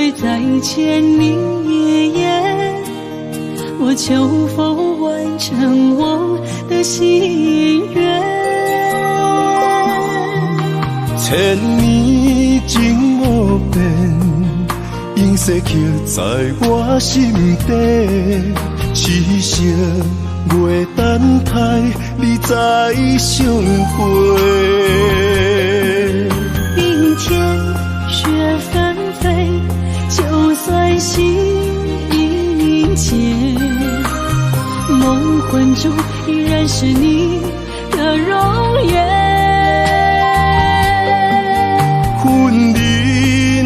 为再见你爷爷，我求否完成我的心愿。千年情无变，永逝刻在我心底。痴情袂等待，你再相会。冰天雪纷飞，就算心已凝结，梦魂中依然是你的容颜。恨你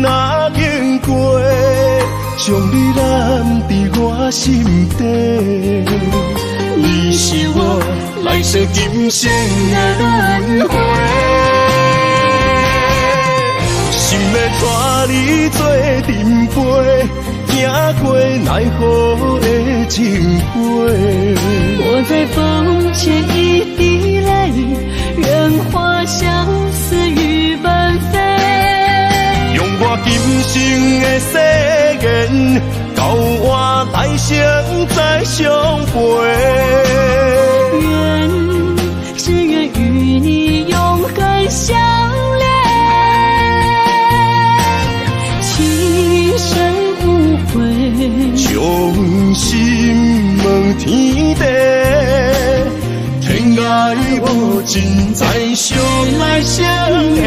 若经过，将你揽伫我心底。你是我来世今生的轮回，心要带你做阵陪，行过奈何的情杯。我在风前一滴泪，愿化相思雨奔飞。用我今生的誓言，到我来生再相陪。只愿与你永恒相恋，情深无悔，将心问天地，天涯无尽，再相来相会。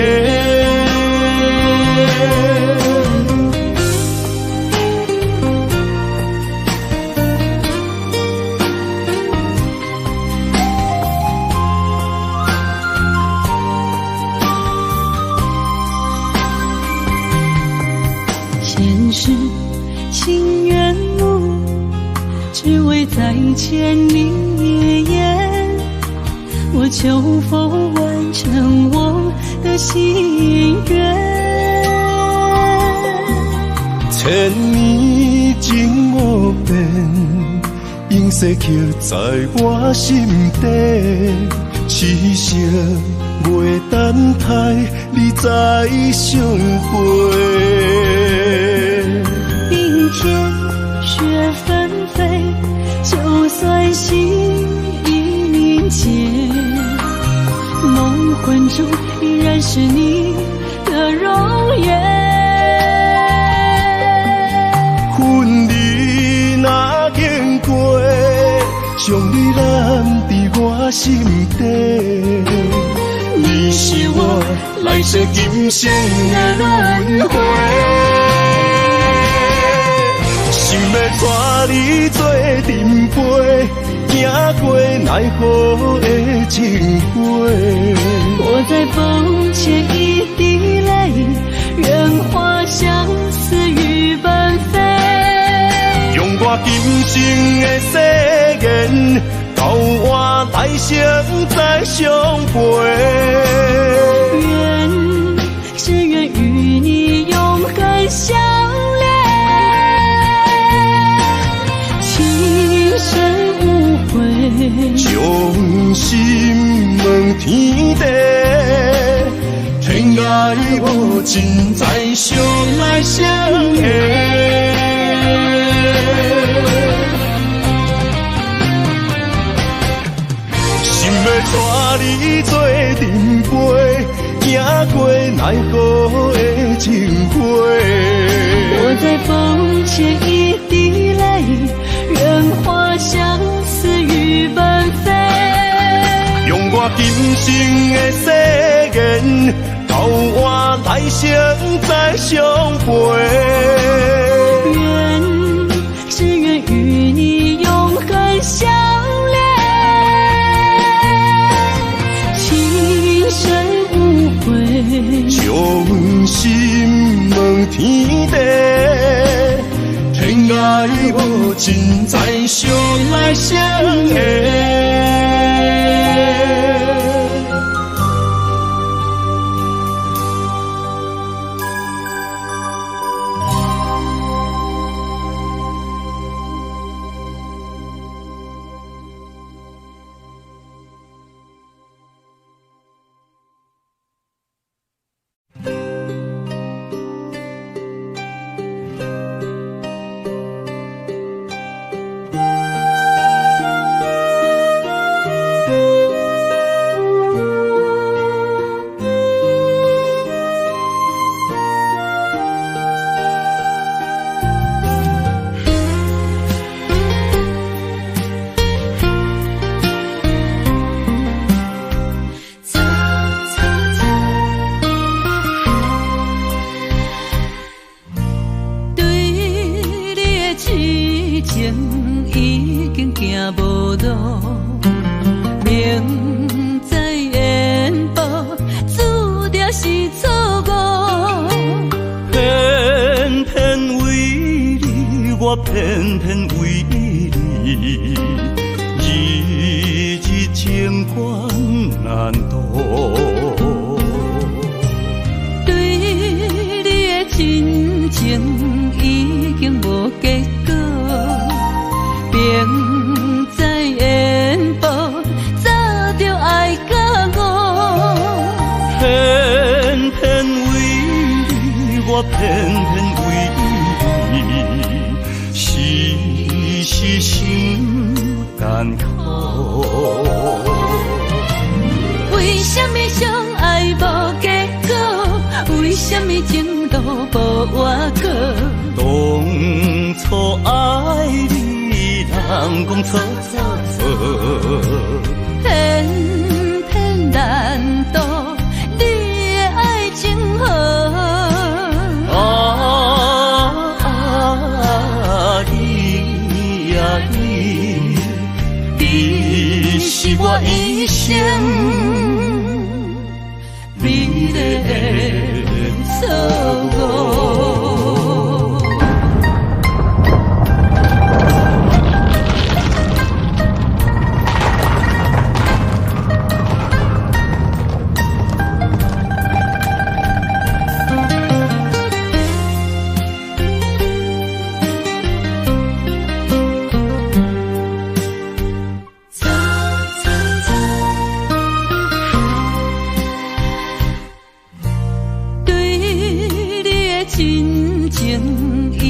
前世情缘路，只为再见你爷爷，我求否完成我的心愿。千年情无变，永逝刻在我心底。痴情袂等待，你再相会。冰天雪纷飞，就算心已凝结，梦魂中依然是你的容颜。恨你若经过，将你揽伫我心底。你是我来世今生的轮回，心要带你做阵陪，行过奈何的情杯。我在风前一滴泪，愿化相思雨奔飞。用我今生的誓言，到我来生再相陪。只愿与你永恒相恋，情深无悔，将心问天地，天涯无尽，再相来相会。要带你做阵陪，行过奈何的情杯。我在风前一滴泪，愿化相思雨奔飞。用我今生的誓言，到我来生再相陪。只愿与你永恒相恋。将心问天地，天涯无尽，再相来相会。偏偏为你，日日情关难渡。对你的真情已经无结果，明知缘薄，早就爱甲我。偏偏为你，我偏偏为你。是心艰苦，为什么相爱无结果？为什么情路无外口？当初爱你，人讲错错错，偏偏难渡你的爱情河。你是我一生美丽的错误。真情已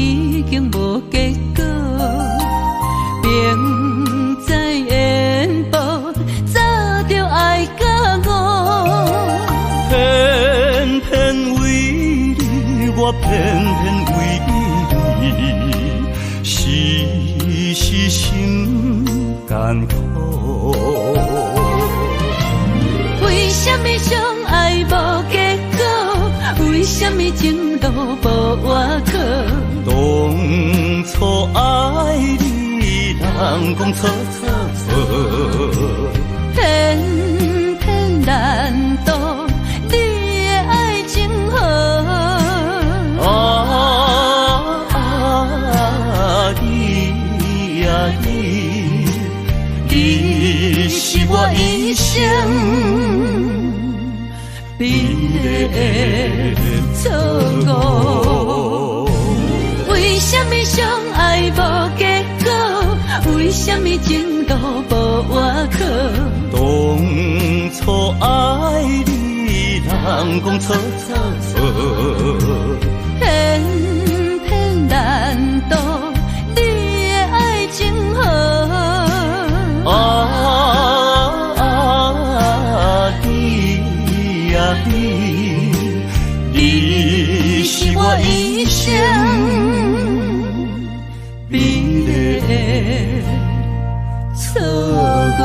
经无结果，明知缘薄，早就爱甲我。偏偏为你，我偏偏为你，是心艰苦。为什么相爱无结果？为什么情路无外口？当初爱你，人讲错错错，偏偏难渡你的爱情河。你是我一生美丽的错误。为什么相爱无结果？为什么情路无外口？当初爱你，人讲错错错，偏偏难渡你的爱情河。你是我一生美丽的错误。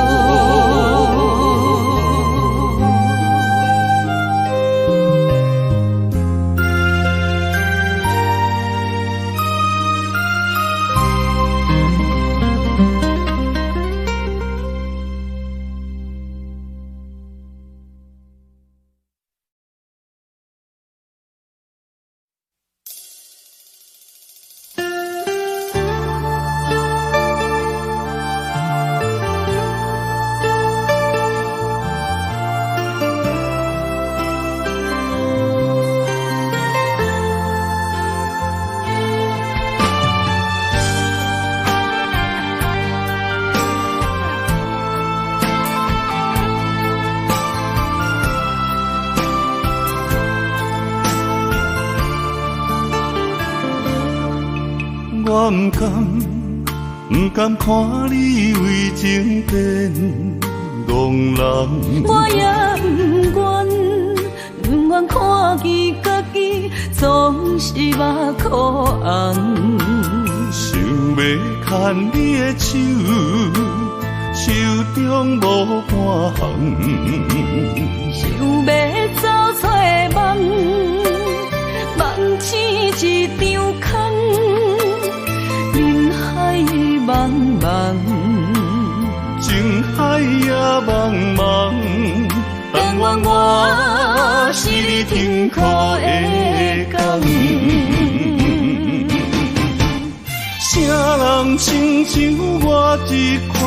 我不甘看你为情变憨人，我也不愿看见家己总是目眶红。想要牵你的手，手中无半项，想要走出梦，梦醒一场空，人海茫茫，情海也茫茫，但愿我是你天苦的工。啥人亲像我这款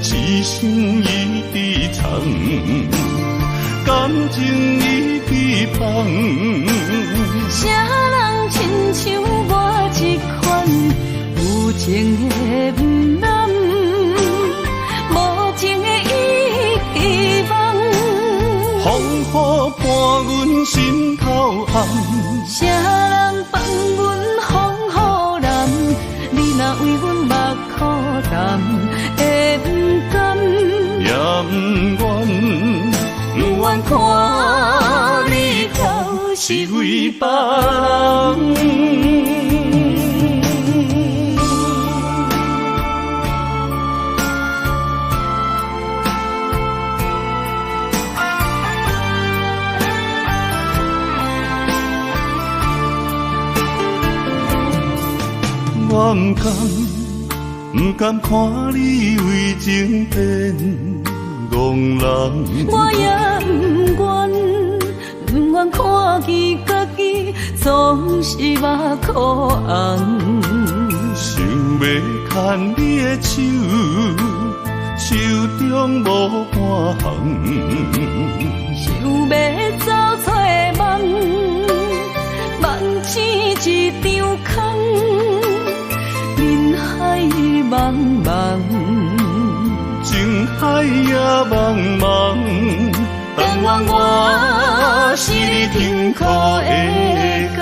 一生一直藏，感情已被放。啥人亲像我这款有情的不甘，无情的遗忘。风雨伴阮心头红，啥人放阮风雨染？你若为阮目苦淡，会不甘？也不愿，不愿看你头是为别人。我不甘看你为情变憨人，我也不愿看见家己总是目眶红。想要牵你的手，手中无半项，想要走出梦，梦醒一场空。人海茫茫，情海也茫茫，但愿我是你天苦的工。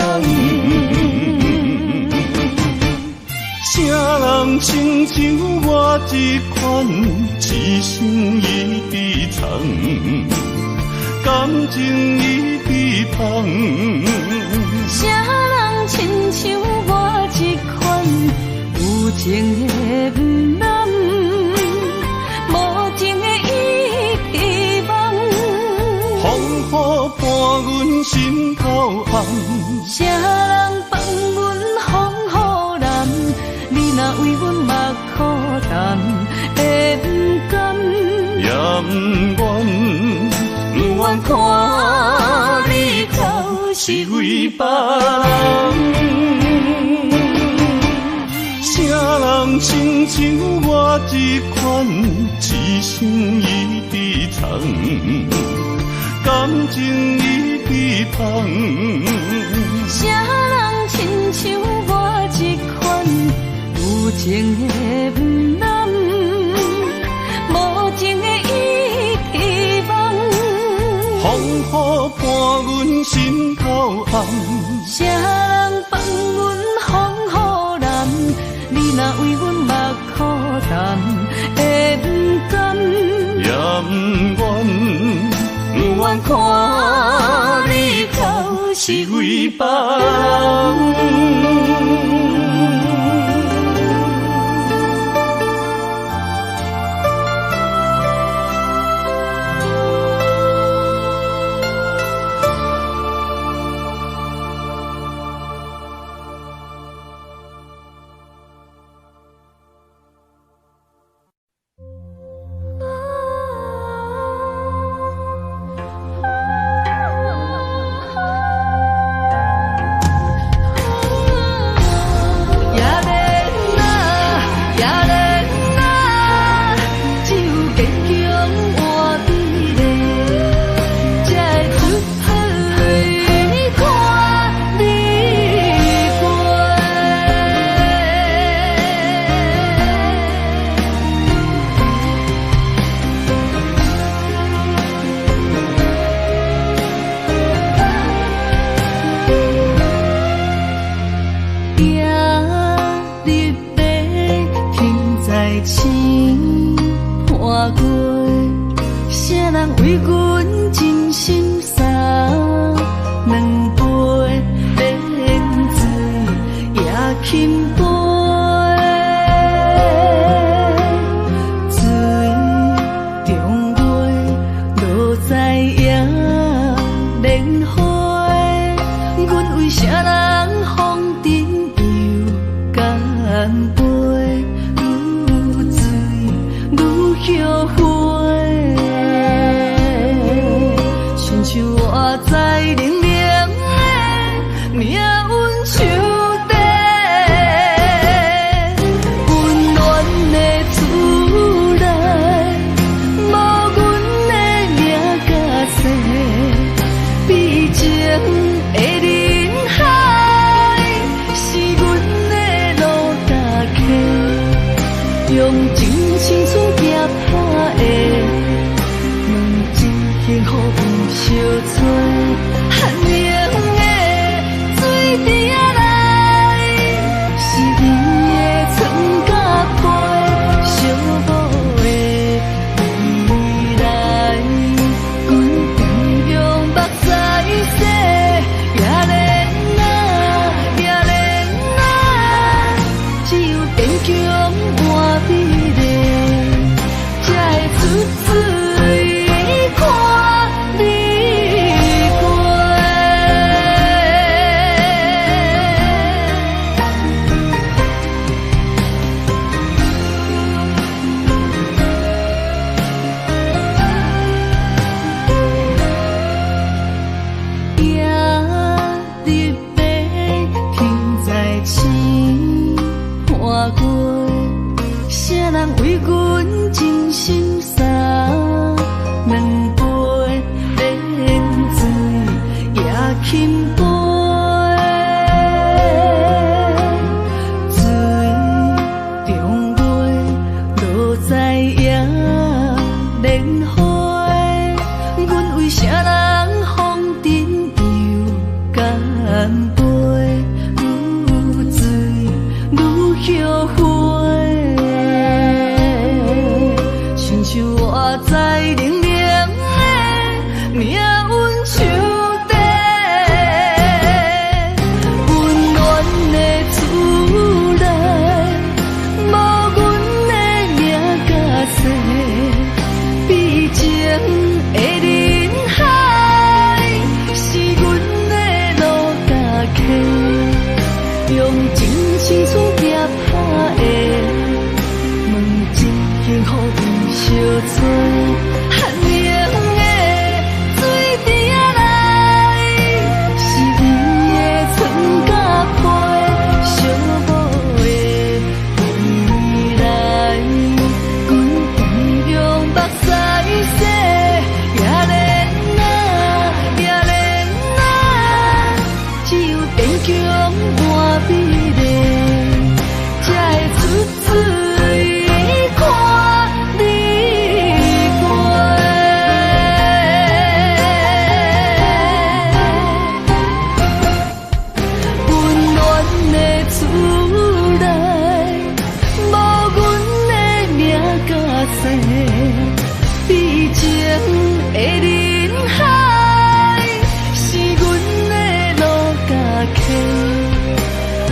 啥人亲像我这款一生一直藏，感情已被放。啥人亲像我这款有情的不甘，无情的遗忘。风雨伴阮心头红，啥人放阮风雨染？你若为阮目苦淡，会不甘？也不愿，不愿看你头是为别人。啥人亲像我这款一生一直藏，感情已被放。啥人亲像我这款有情的不甘，无情的遗忘。风雨伴阮心头红，啥人放阮风雨染？你若为阮目苦淡，会不甘？也不愿，不愿看你头是为别人。为阮真心洒两杯冷水也轻杯。用真青春夹拍的两真幸福不相找，寒冷的水滴仔来，是你的床甲被，寂寞的未来，阮定用目屎洗，也连只有坚强。谁人为阮真心洒两杯冷水也轻杯，水中月落在也莲花，阮为谁人风尘又干杯，愈醉愈后悔。像我在冷冷的命运手底，温暖的厝内，无阮的名甲姓，悲情的人海，是阮的路甲客，用真青春夹拍的两真幸福。相找，寒冷的水滴仔来，是你的床甲被，寂寞的未来，阮定用目屎洗，也连只有坚强换美丽，才会出水看。悲情的人海，是阮的路甲客，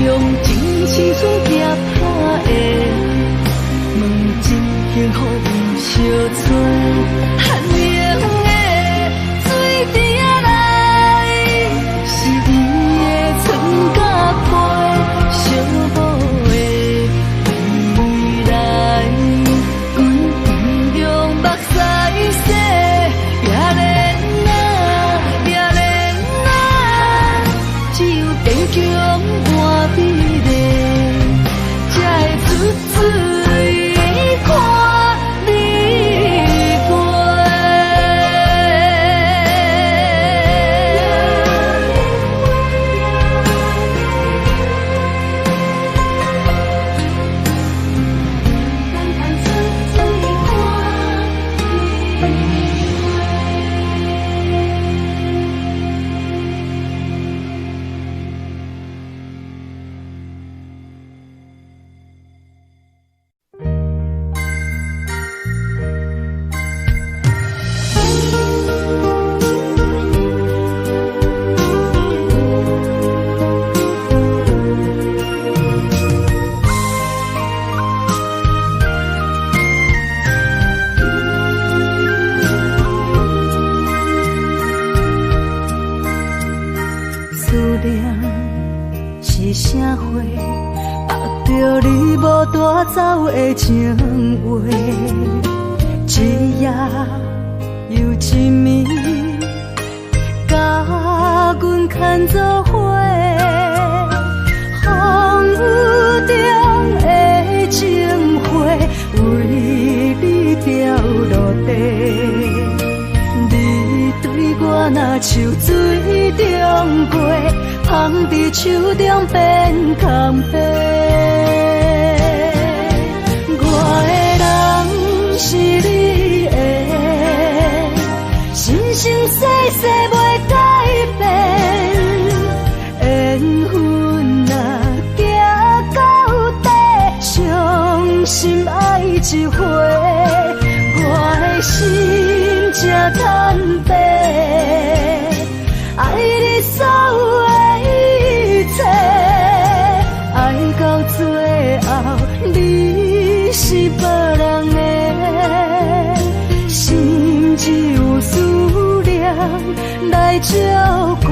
用真青春夹拍的两真幸福不相找，寒冷的水滴仔来，是你的床甲被，寂寞的未来。坚强换美丽，才会出水看你过。着你无带走的情话，一夜又一暝，甲阮牵做伙。风雨中的情花，为你掉落地。你对我若像水中月，放伫手中变空白。我的人是你的，生生世世袂改变。缘分若行到底，伤心爱一回，我的心才坦白。爱你所有的一切，爱到最后你是别人的，心只有思念来照过。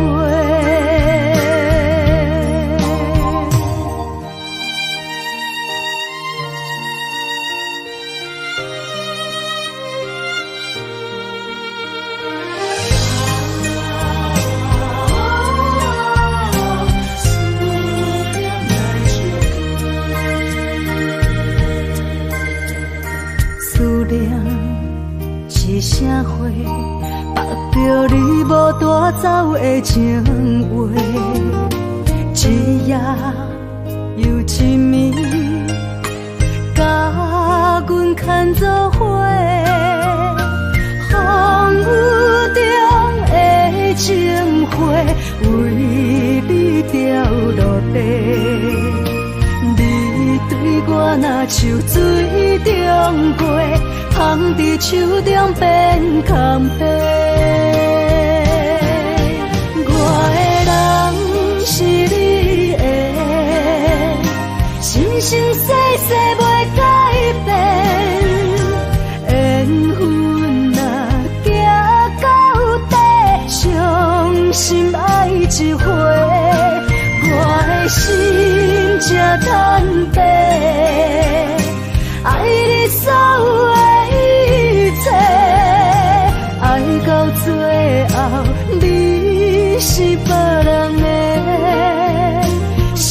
一声花，目着你无带走的情话，一夜又一暝，甲阮牵做伙。风雨中的情花，为你掉落地。你对我若像水中月，放伫手中变空白。我的人是你的，生生世世袂改变。缘分若行到底，伤心爱一回，我的心才坦白。爱你所有的一切，爱到最后你是别人的，心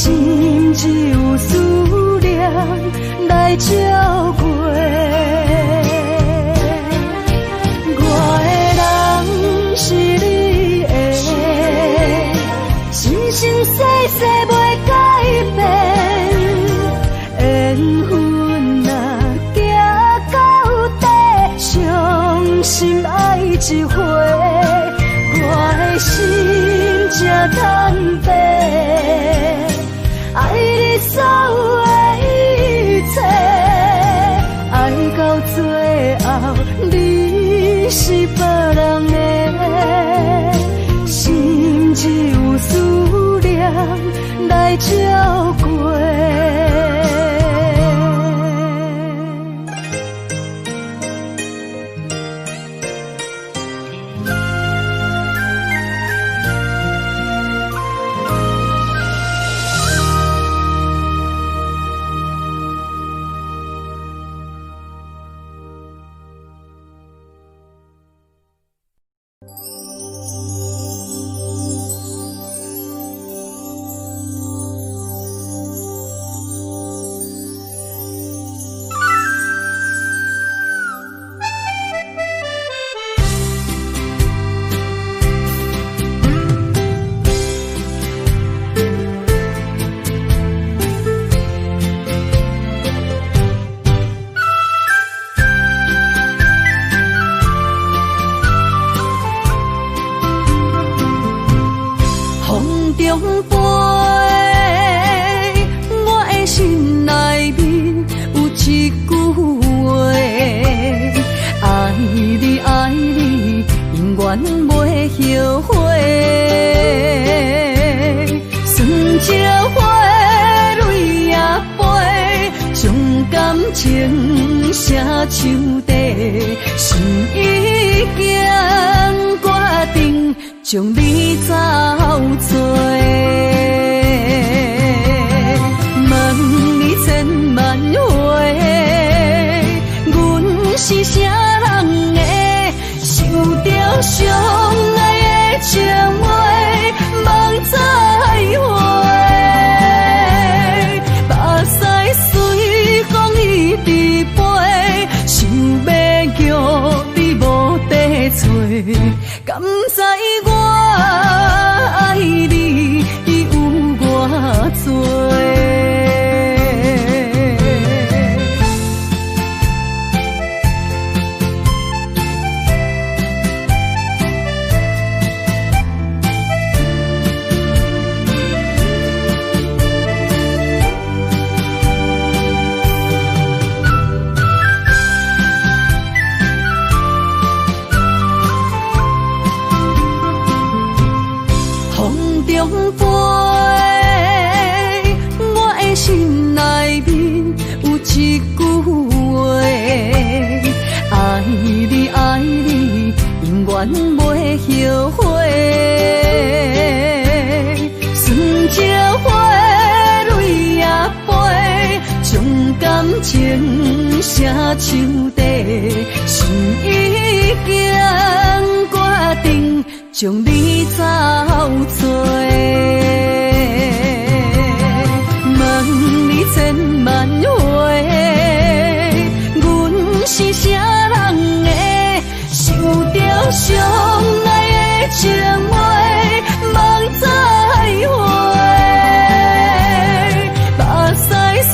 只有思念来照过。我的人是你的，生生世世袂改变。缘分若行到底，伤心爱一回，我的心才坦白。爱你所有的一切，爱到最后你是别人的，心只有思念来照过。后悔，酸椒花蕊也飞，将感情写手底，心已经决定将你走做。问你这情写手底，心已经决定将你走做。问你千万回，阮是啥人的，受着伤爱的情话，望再会。目屎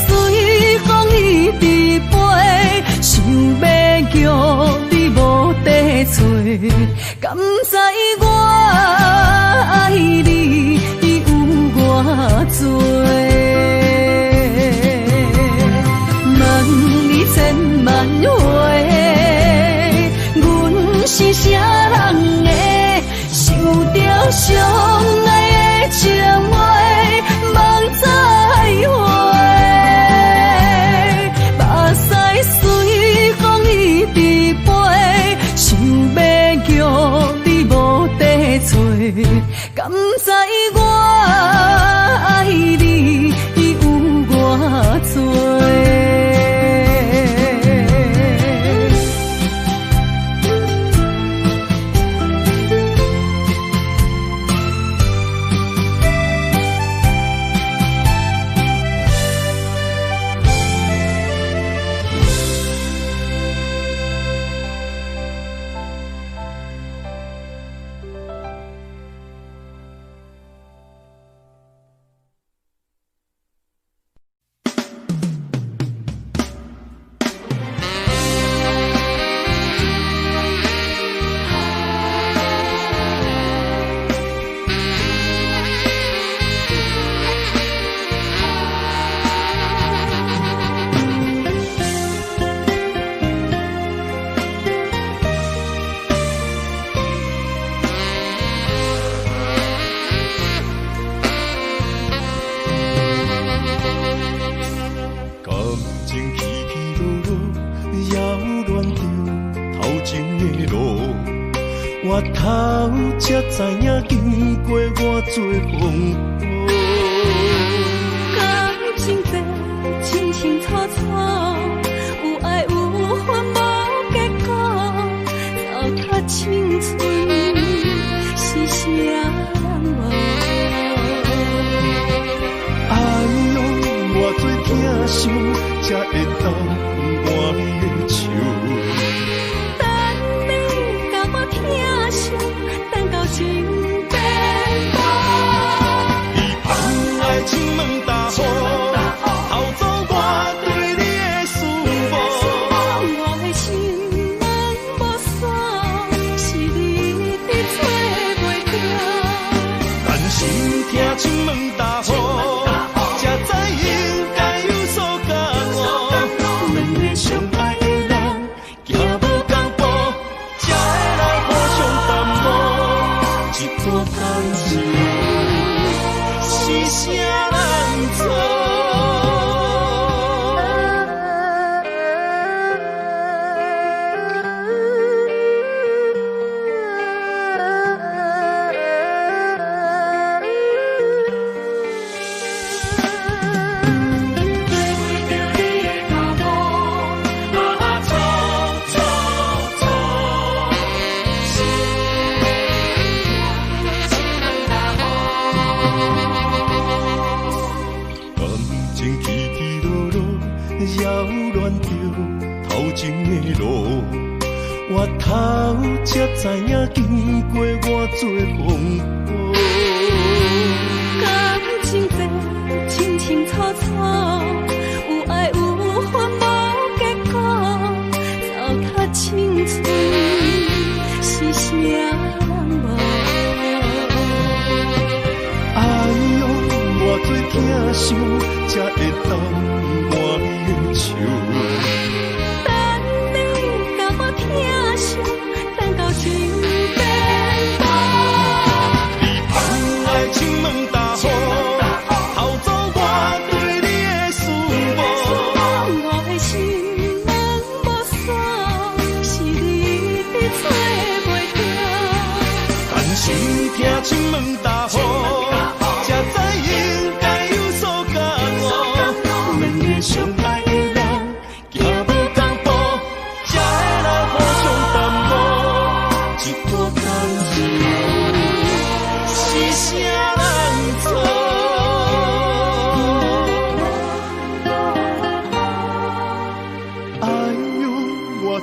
随风一直飞，想要叫你无地找，敢知我爱你有偌多？千万回，阮是啥人的，受着伤爱的情话，望再会。目屎随风一直飞，想要叫你无地找，敢知我爱你有偌多？我头才知影，经过偌多风波。感情这清清楚楚，有爱有恨无结果，糟蹋青春是啥人无？哎呦，偌多疼伤，才会当换你的手。等到情变薄，你放爱亲门大雨，偷走我对你的思慕。我的心门无锁，是你伫找袂到。但心疼亲门大雨，才知应该有所感悟。两个相爱的人，行无同步，才会来互相淡薄。一段感情是啥人做？扰乱着头前的路，我头才知影，经过偌多风波。感情这清清楚楚，有爱有恨无结果，糟蹋青春是啥人无？哎呦，偌多疼伤，才会当换你的手。等你甲我疼惜，等到情变薄。你放爱亲门大雨，偷走我对你的思慕。我的心门无锁，是你伫找袂到。但心疼亲门大雨，才知应该有所感悟。两个相爱的人，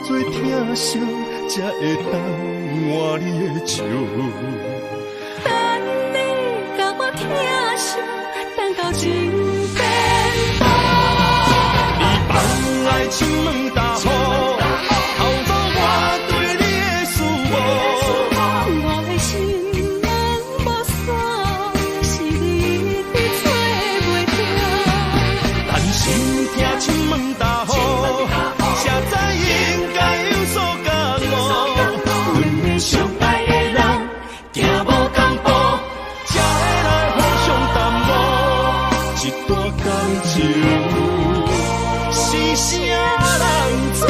做疼惜，才会当换你的笑。等你甲我疼惜，等到情变薄。你放爱亲门大雨，偷走我对你的思慕。我的心门无锁，是你一直找袂到。但心疼亲门大雨，才知应该有所感悟。两个相爱的人，行无同步，才会来互相耽误一段感情。是啥人做？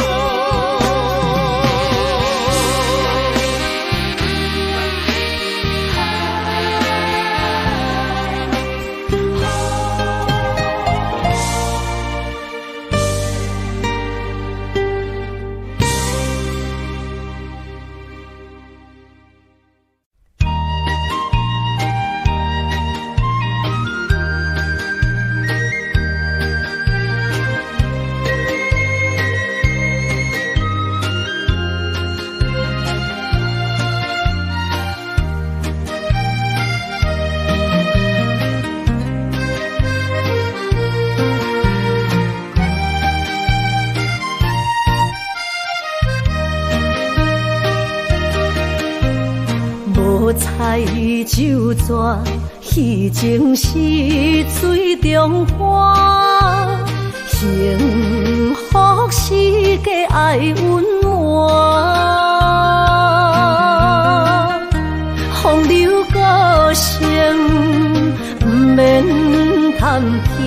彩酒泉，虚情是水中花，幸福是假爱温暖。风流歌声不免贪听，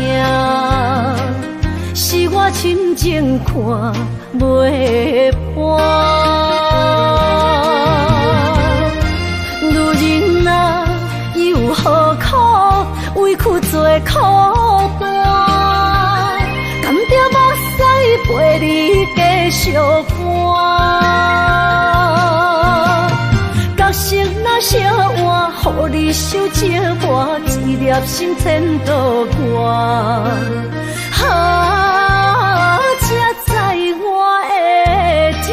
是我深情看袂破。何苦委屈做苦单？甘着目屎陪你继续寒。角色若烧换，予你受折磨，一粒心千度外。才知我的痛。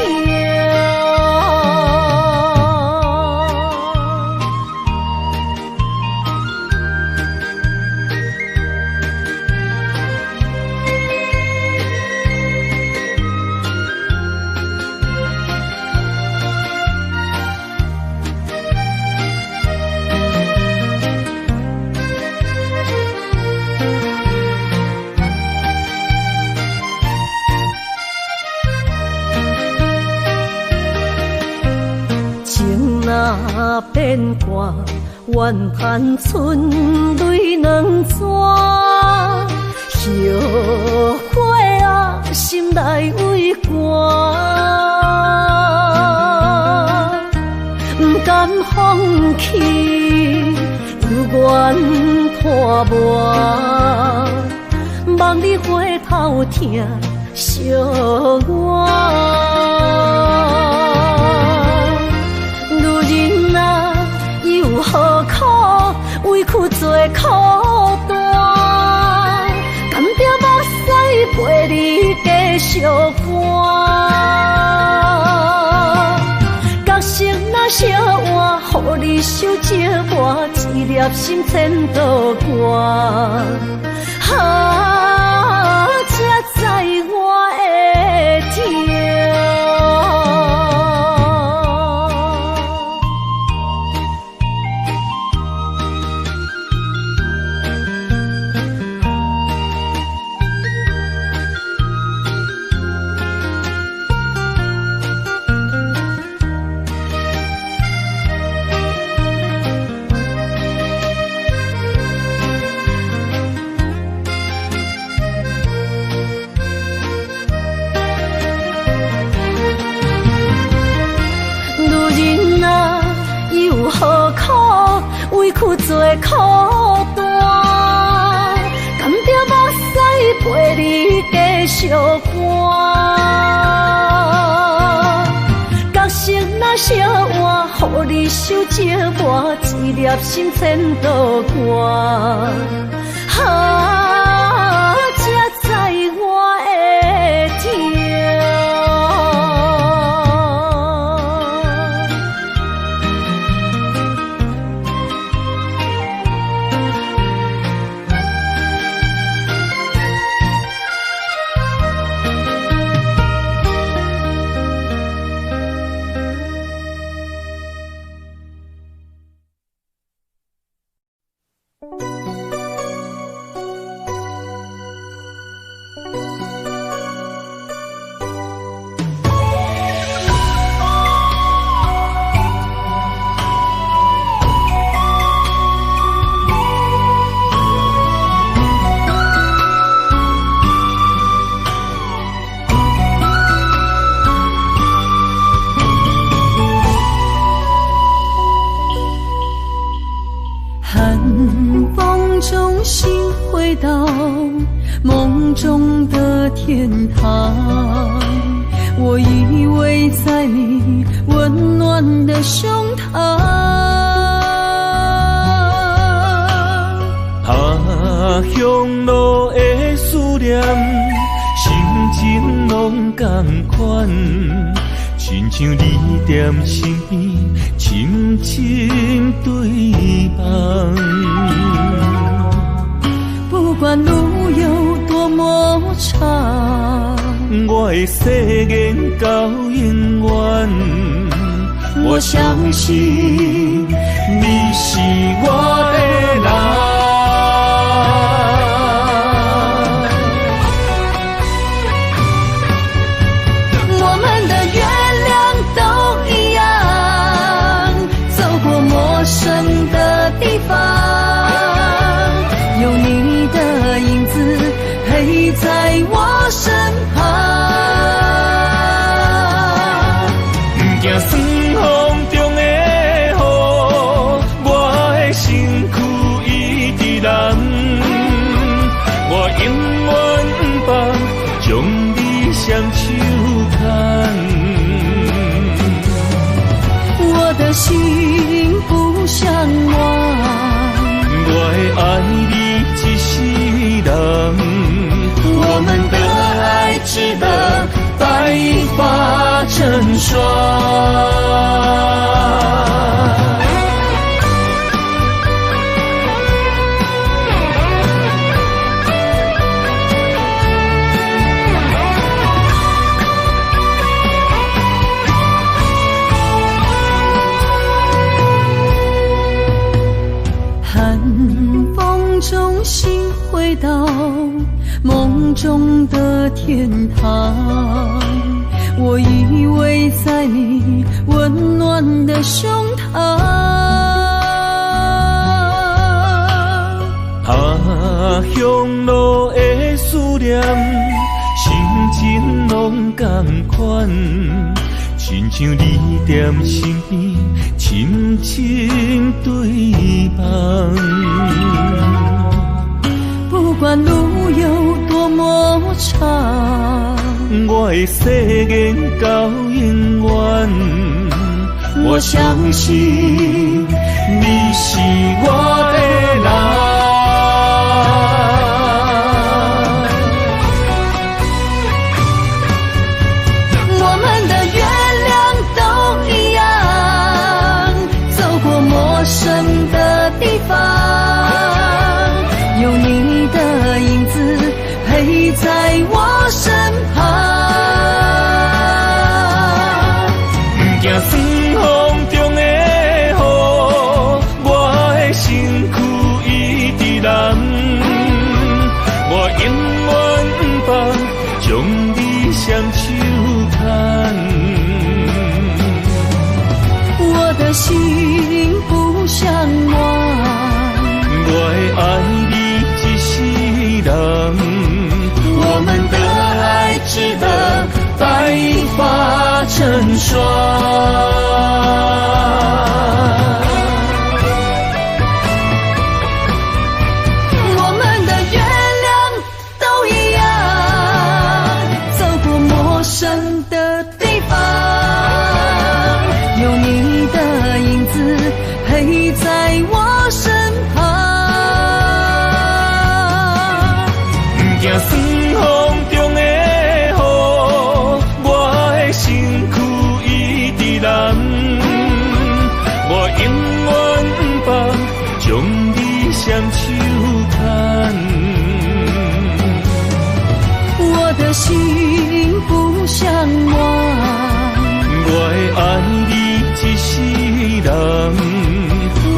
若变卦，怨叹春泪两逝。后悔啊，心内为寒，不甘放弃，犹原拖磨，望你回头听惜我。何苦委屈做苦单？甘着目屎陪你继续寒。角色若烧换，予你受折磨，一粒心千度外。才知我的痛。何苦委屈做苦单？甘着目屎陪你继续寒。角色若烧换，予你受折磨，一粒心千度外。才知我的痛。中的天堂，我依偎在你温暖的胸膛。他乡路的思念，心情拢同款，亲像你踮身边，深深对望。不管路有多么长，我的誓言到永远。我相信你是我的人。深的地方，有你的影子陪在我身旁。不惊霜风中的雨，我的身躯一直燃。我永远不放，将你双手牵。我的心不向往，我会爱你一世人，我们的爱值得白发成双。中心回到梦中的天堂，我依偎在你温暖的胸膛。他乡路的思念，心情拢同款，亲像你踮身边，深深对望。不管路有多么长，我的誓言到永远。我相信你是我的人。我们的月亮都一样，走过陌生的地方，有你的影子陪在我身旁。不惊霜风中的雨，我的身躯一直燃。我永远不放，将你双手牵。我的心不向往，我会爱你一世人，我们的爱值得白发成双。我们的月亮都一样，走过陌生的地方，有你的影子陪在我身旁。不惊霜风中的雨，我的身躯一直燃。我永远不放，将你双手牵。我的心不向往，我会爱你一世人，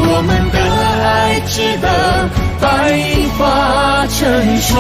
我们的爱值得白发成双。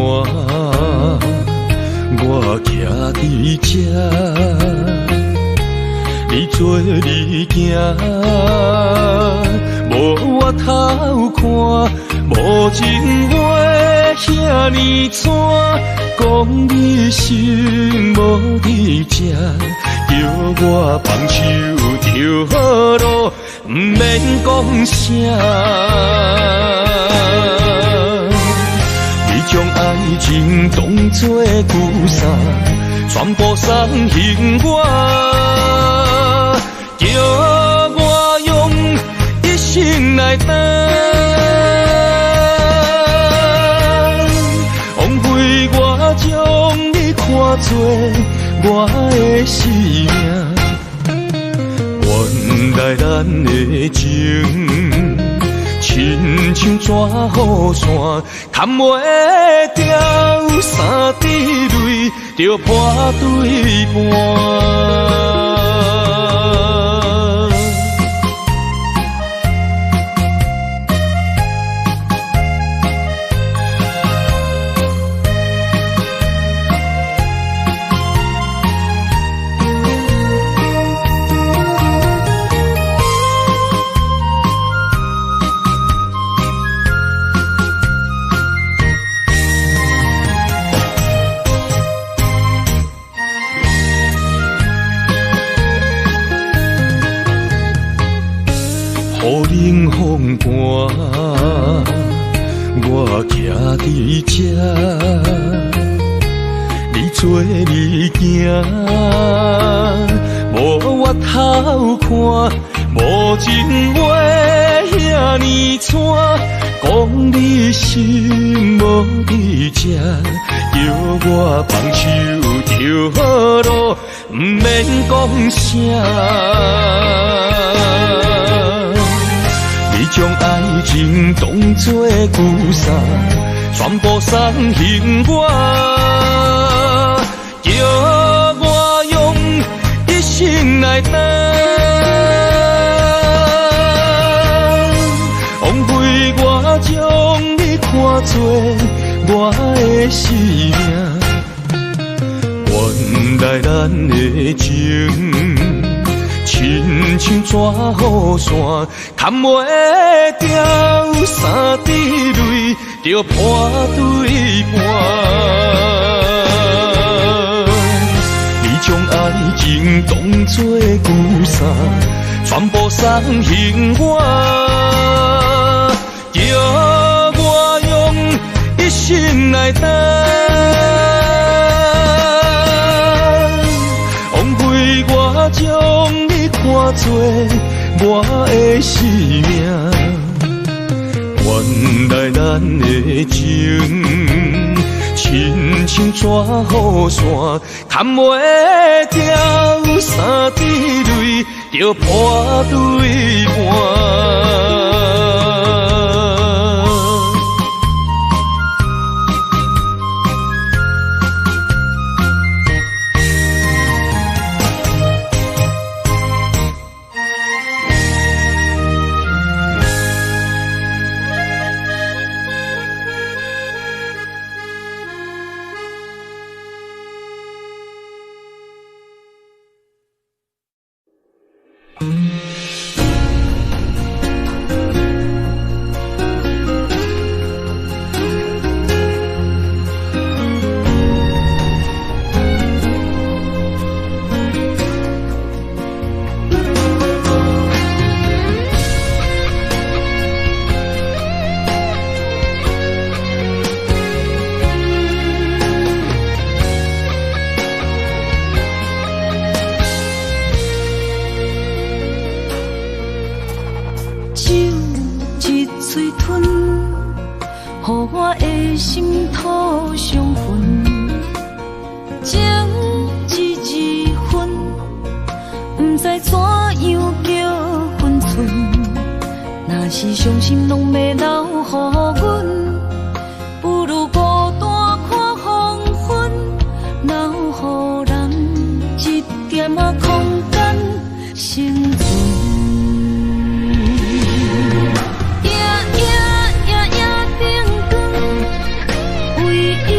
我徛伫这，你做你行，无我头看，无情话遐尼惨，讲你心无伫这，叫我放手就好咯，毋免讲啥。将爱情当作旧衫，全部送还我，叫我用一生来等。枉费我将你看作我的生命，原来咱的情亲像纸雨伞，牵袂掉三滴泪，就破对半。雨冷风寒，我徛伫这，你做你行，无我头看，无情话遐尼惨，讲你心无伫这，叫我放手就好咯，毋免讲啥。你将爱情当作旧衫，全部送还我，叫我用一生来等。枉费我将你看作我的生命，原来咱的情亲像纸雨伞，牵袂掉三滴泪，就破对半。你将爱情当作旧衫，全部送还我，叫我用一生来等。枉费我将你看作我的生命，原来咱的情亲像纸雨伞，牵袂掉三滴泪，就破对半。夜夜夜夜灯光，唯一。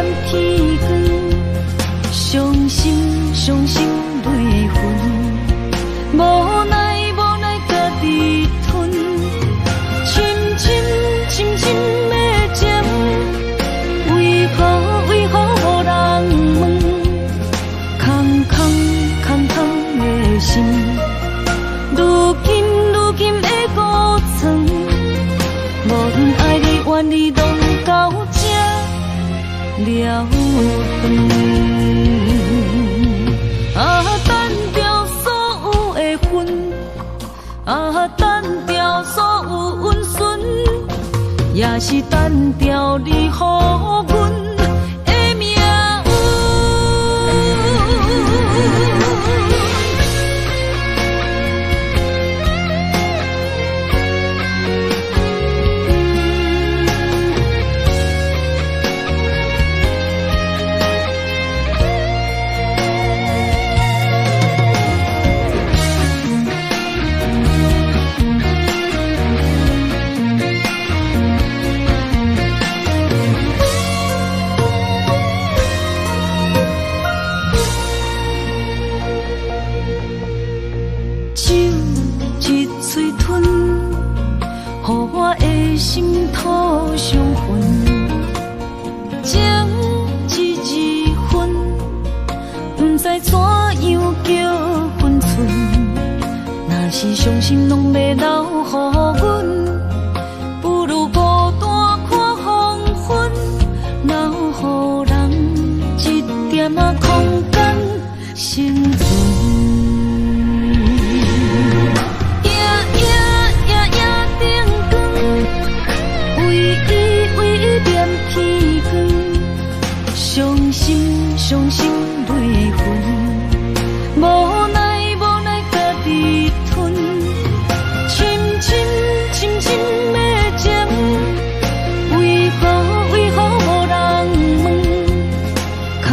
点天光，伤心泪痕，无奈家己吞，深的情，为何无人问？空的心，如今的孤床，无论爱你怨你，拢到这了断。单调所有的恨，单调所有温顺，也是单调你予阮的命运。心土伤痕，情一分，不知怎样叫分寸。若是伤心，拢要留予阮，不如孤单看黄昏，留予人一点仔空间生存。伤心泪痕，无奈家己吞，深的情，为何无人问？空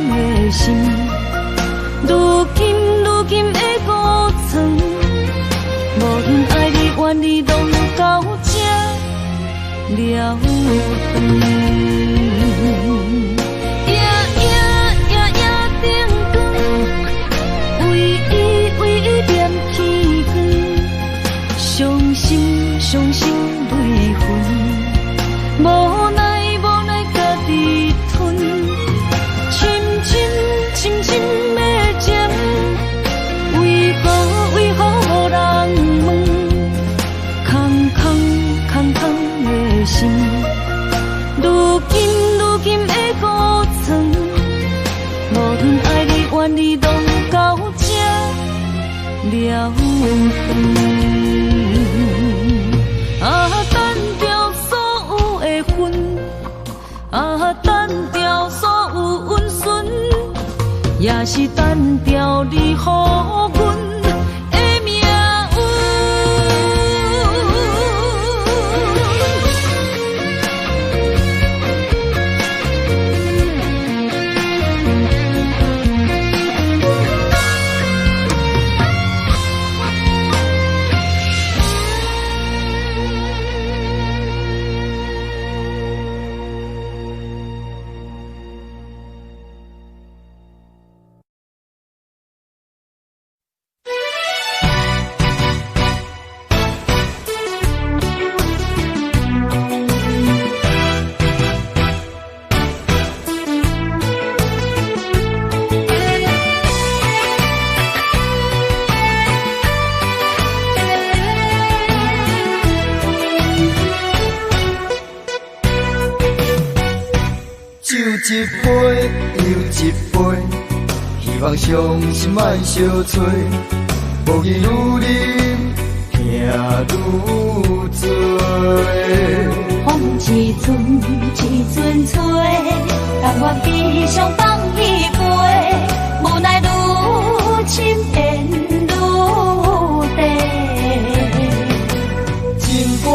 的心，如今的孤床，无论爱你怨你，拢到这了断。伤心泪痕，无奈家己吞，深的情，为何无人问？空的心，如今的孤床，无论爱你怨你，拢到这了断。单调所有的恨，单调所有温顺，也是单调你予阮的命运。一杯又一杯，希望伤心莫相催。无言愈啉，痛愈多。风一阵一阵吹，但我悲伤放一杯，无奈愈深变愈低。情关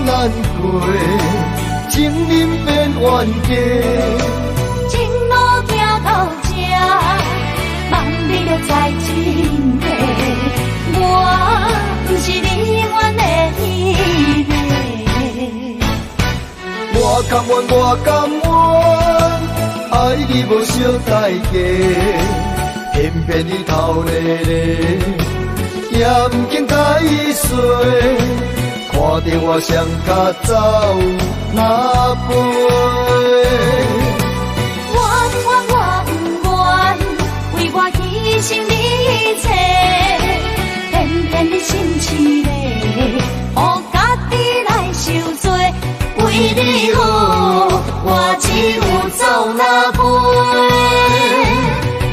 难过，情人变冤家。你就在真地，我不是你愿的迄个。我甘愿，我甘愿，爱你无小代价，偏偏你头咧咧，也不肯解说，看着我双脚走哪飞。牺牲你一切，偏偏你心痴咧，予家己来受罪。为你好，我只有走哪飞？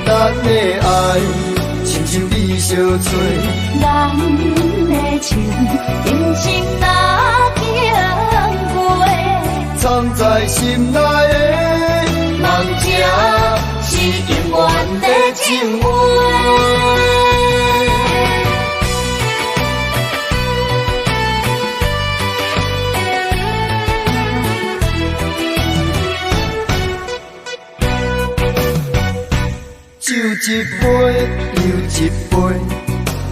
咱的爱亲像你相催，咱的情人生若经过，藏在心内的梦者。是永远的情话。酒一杯又一杯，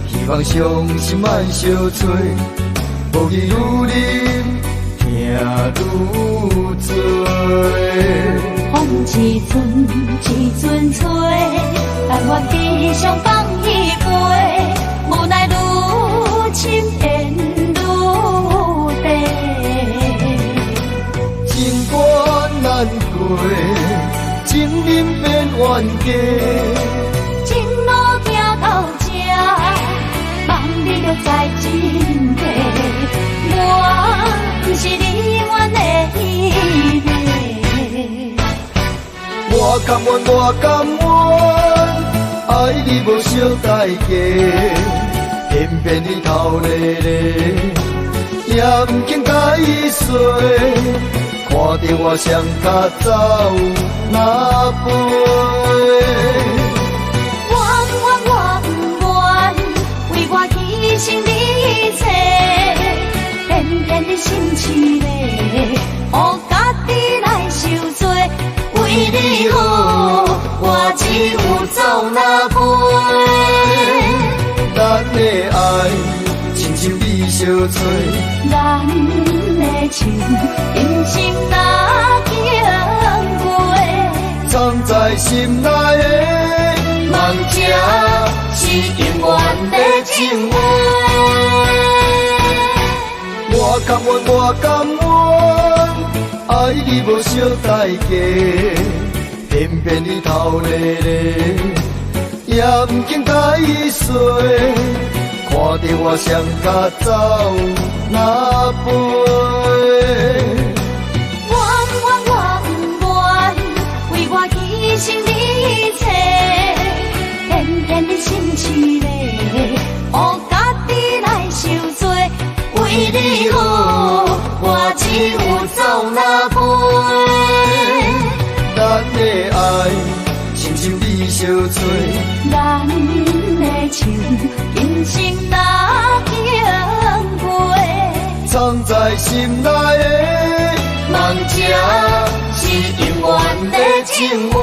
希望伤心莫相催，无伊愈啉听愈醉。风一阵一阵吹，但我只想放一杯，无奈愈深缘愈低，情关难过，情人变冤家，情路行到这，望你着知真谛，我不是你愿的伊个。我甘愿，我甘愿，爱你无小代价，偏偏你头咧咧，也不肯解说，看着我双脚走哪飞？我不愿，为我牺牲你一切，偏偏你心痴咧，予家己来受罪。为你好，我只有走哪飞？咱的爱亲像你相催，咱的情人生若经过，藏在心内的梦者，是永远的情话。我甘愿，我甘愿。爱你无小代价，偏偏你头咧咧，也不肯解说，看着我双脚走哪飞？我不愿，为我牺牲你一切，偏偏你心痴咧，予家己来受罪。为你好，我只有走哪飞？咱的爱亲像你相催，咱的情人生若经过，藏在心内的梦者，是永远的情话。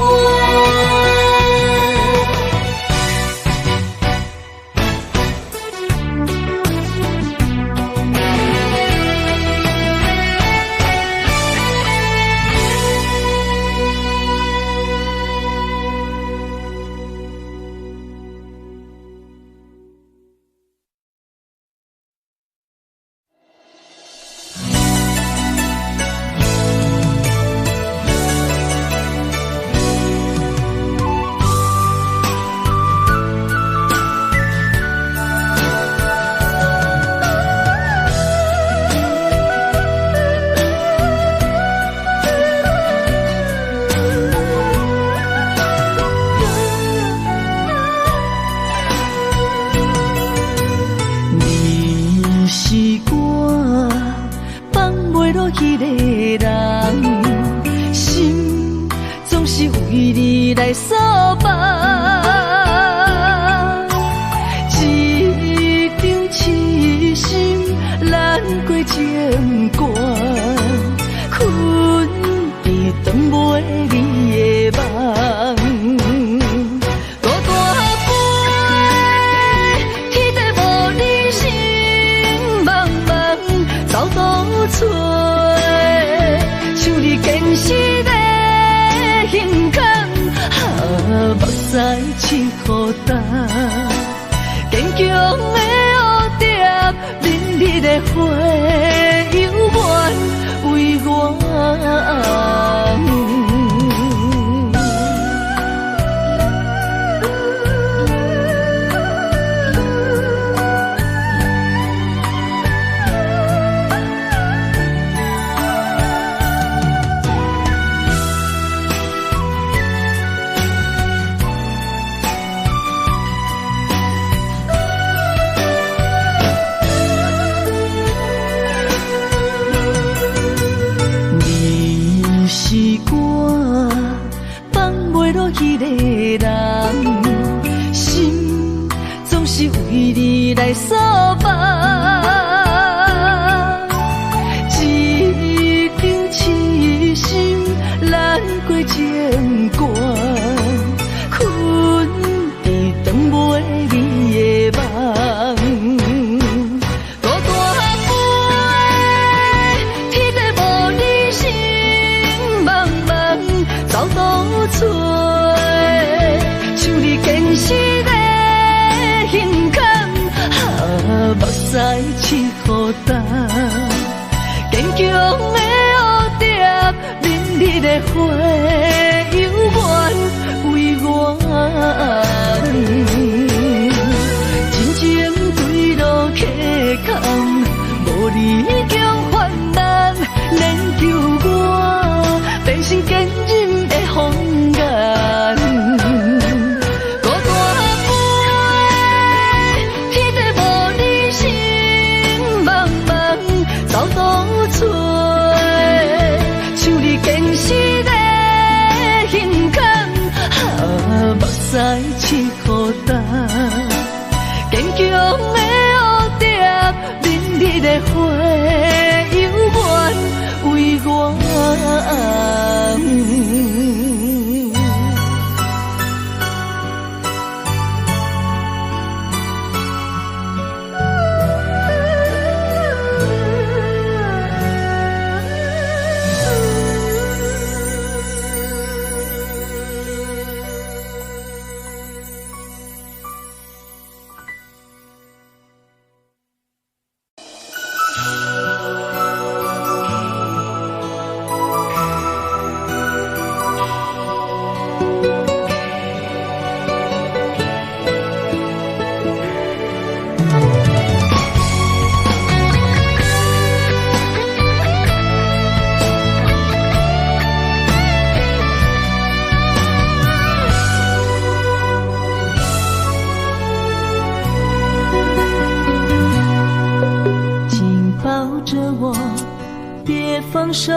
坚实的心坎，目屎拭予干，坚强的蝴蝶，淋漓的花，犹原为我。迄个人，心总是为你来诉放，一场痴心难过情关，困伫长袂你的梦。大大杯，天地无你心茫茫，走倒出。坚实的心坎，目屎拭予干，坚强的蝴蝶，淋漓的花，犹原为我。真情对路客空，无你强患难，免救我，变成坚忍的风眼。目屎拭予干，坚强的蝴蝶，淋漓的花，犹原为我。放手，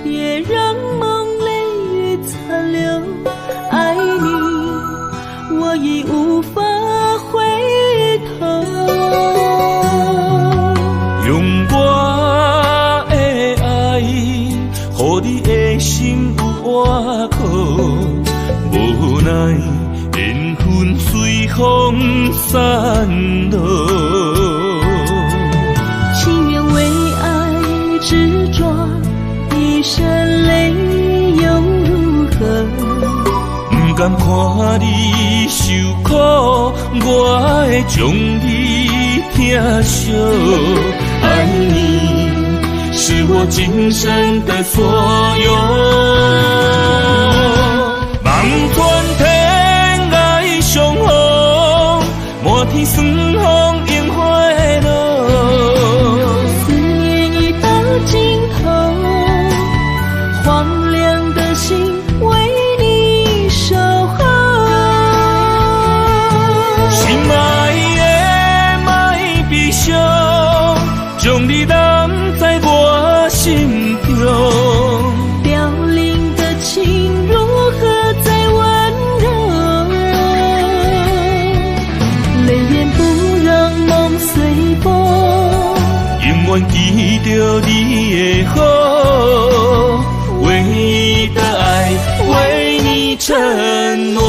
别让梦泪雨残留。爱你，我已无法回头。用我的爱，予你的心有外口。无奈缘分随风散落。执着一身泪又如何？不甘看你受苦，我会将你疼惜。爱你是我今生的所有。望穿天涯相逢，莫天霜风映花落。今后，荒凉的心为你守候。心爱的莫悲伤，将你揽在我心中。凋零的情如何再温柔？泪眼不让梦随风。永远记着你的好，唯一的爱为你承诺。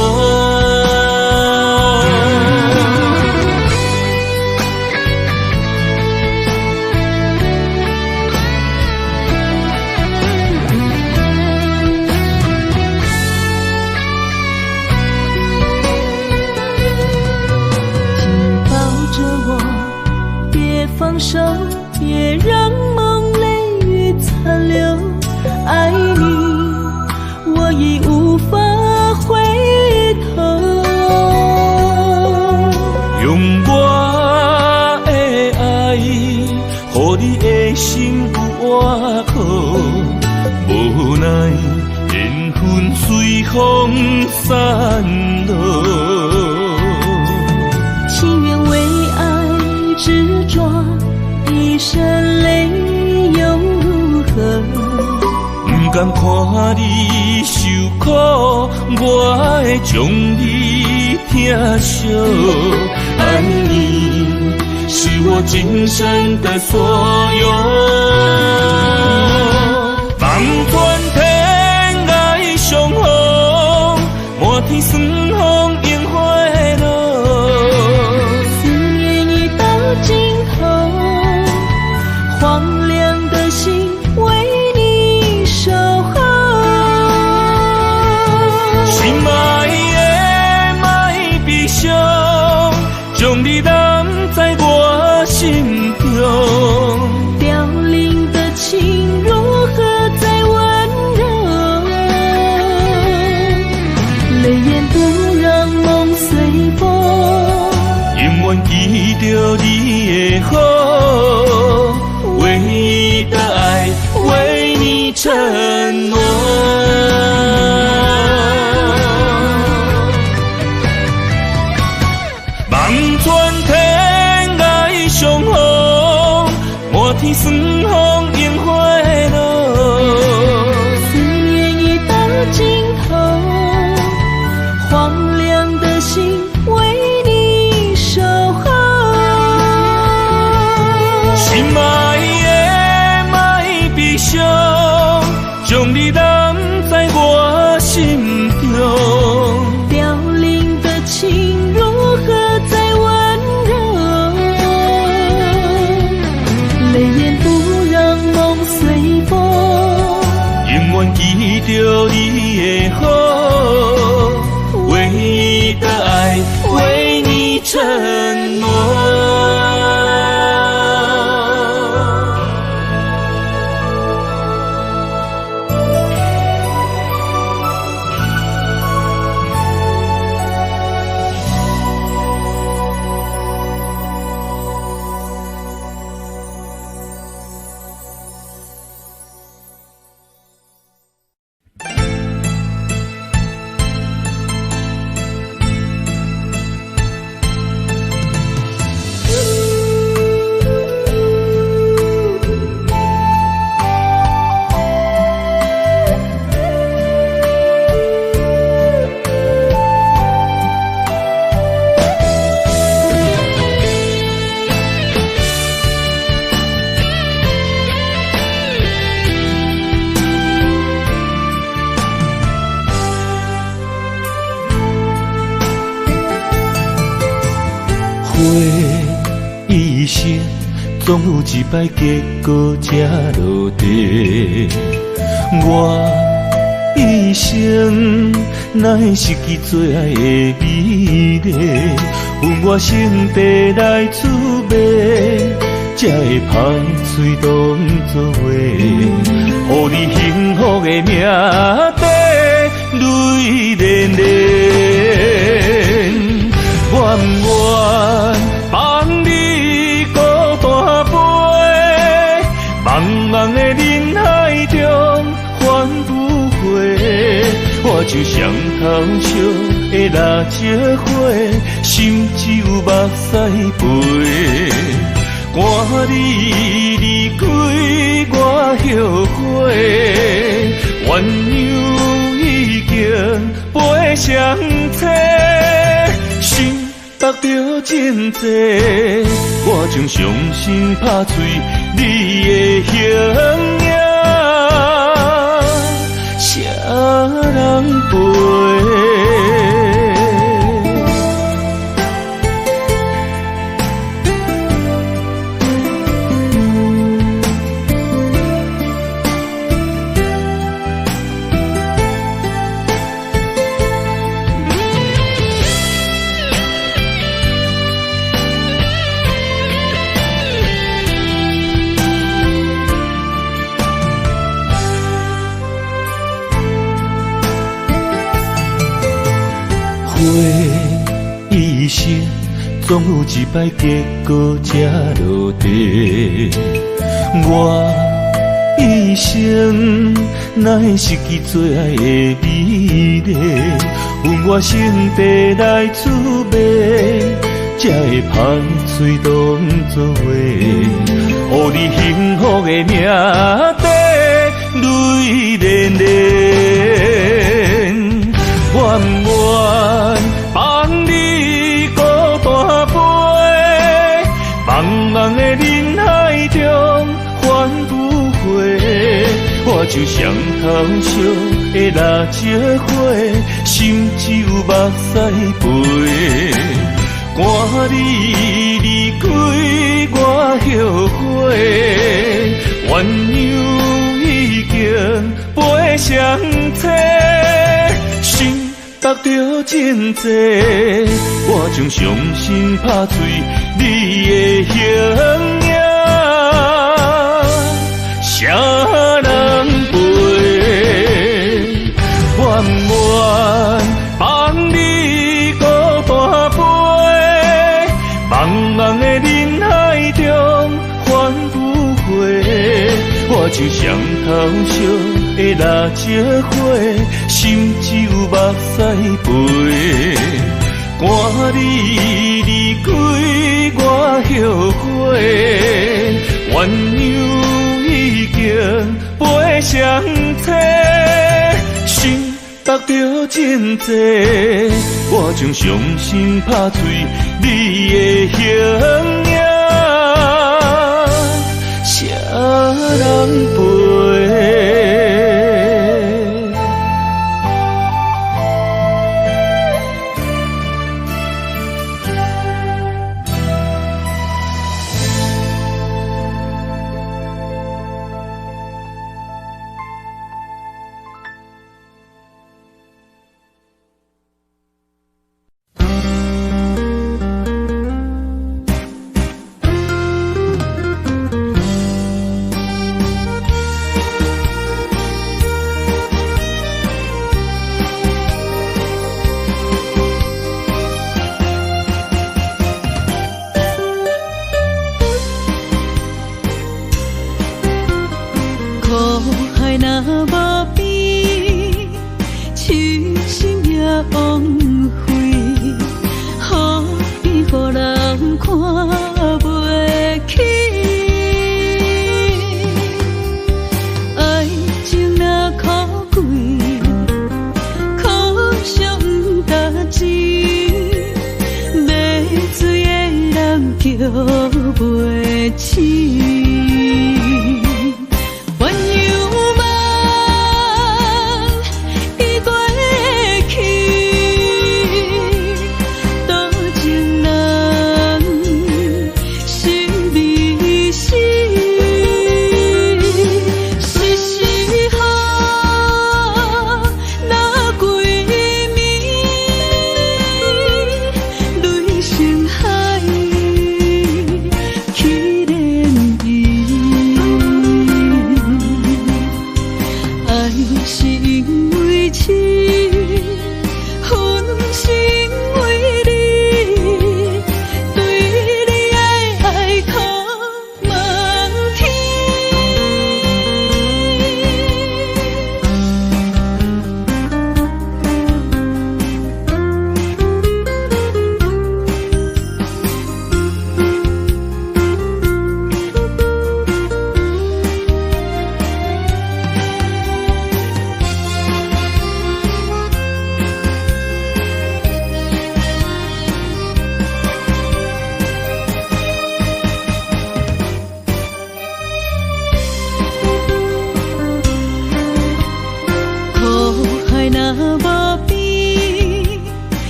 奈缘分随风散落。情愿为爱执着，一身泪又如何？不甘看你受苦，我会将你疼惜。爱你是我今生的所有。望穿天涯相逢，满天霜风映花落。思念已到尽头，荒凉的心为你守候。心爱的莫悲伤，将你揽在我心中。凋零的情如何再温柔？泪眼不让梦随风，永远记着你的好，唯一的爱为你承诺。望穿天涯相逢，满天霜风映花落。思念已到尽头，荒凉的心为你守候。心爱的莫悲伤，将你揽在我心中。凋零的情如何再温柔？泪眼不让梦随风，永远记着你的好，唯一的爱为你承诺。花一生总有一摆结果才落地，我一生哪会失去最爱的美丽？阮我心地来滋味，才会歹嘴当作话，予你幸福的命地泪连连。愿不愿放你孤单飞，茫茫的人海中返不回。我就像头烧的蜡烛火，心只有目屎飞。看你离开我后悔，鸳鸯已经飞上车。心目着情债，我将伤心拍碎你的形影，谁人陪？花一生总有一摆结果才落地，我一生哪会失去最爱的美丽？阮我心地来滋味，才会拍嘴当作话，予你幸福的命地泪连连。愿不愿放你孤单飞，茫茫的人海中反复回。我就像头烧的蜡烛火，心只有目屎飞。赶你离开我后悔，鸳鸯已经飞上车，心得着真多，我将伤心拍碎你的形影。谁人陪？愿不愿放你孤单飞？茫茫的人海中反复回，我就像头烧的蜡烛火，心只有目屎飞。赶你离开我后悔，鸳鸯已经飞上车，心得着真多，我将伤心拍碎你的形影。谁人陪？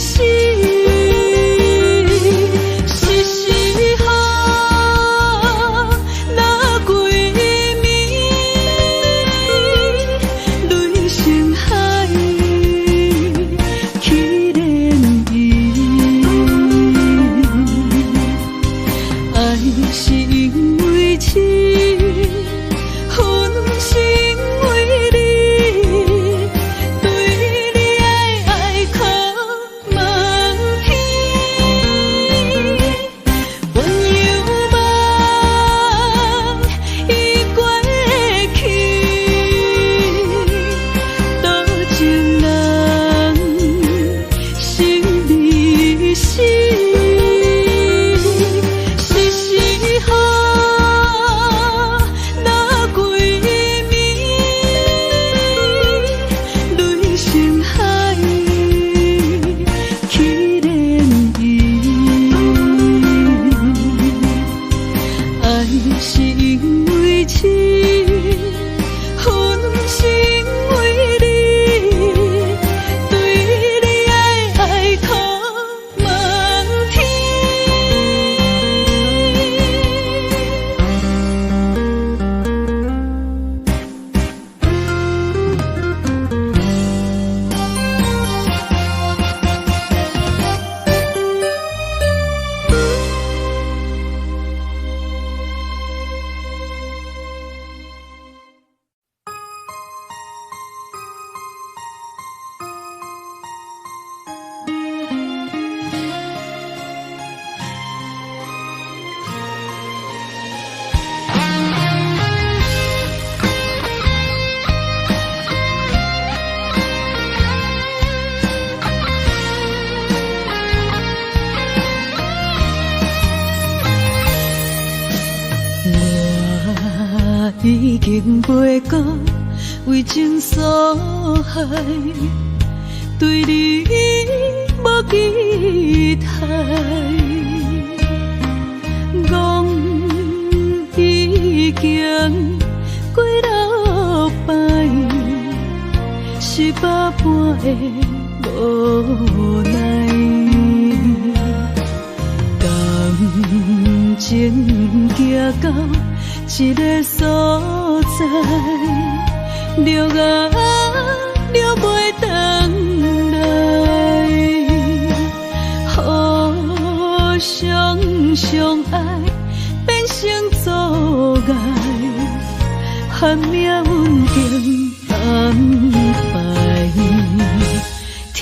心已经袂到为情所害，对你无期待。讲已经过6摆，是百般的无奈。感情行到一个所在，了啊了袂回来，互相相爱变成阻碍，喊命运定安排。天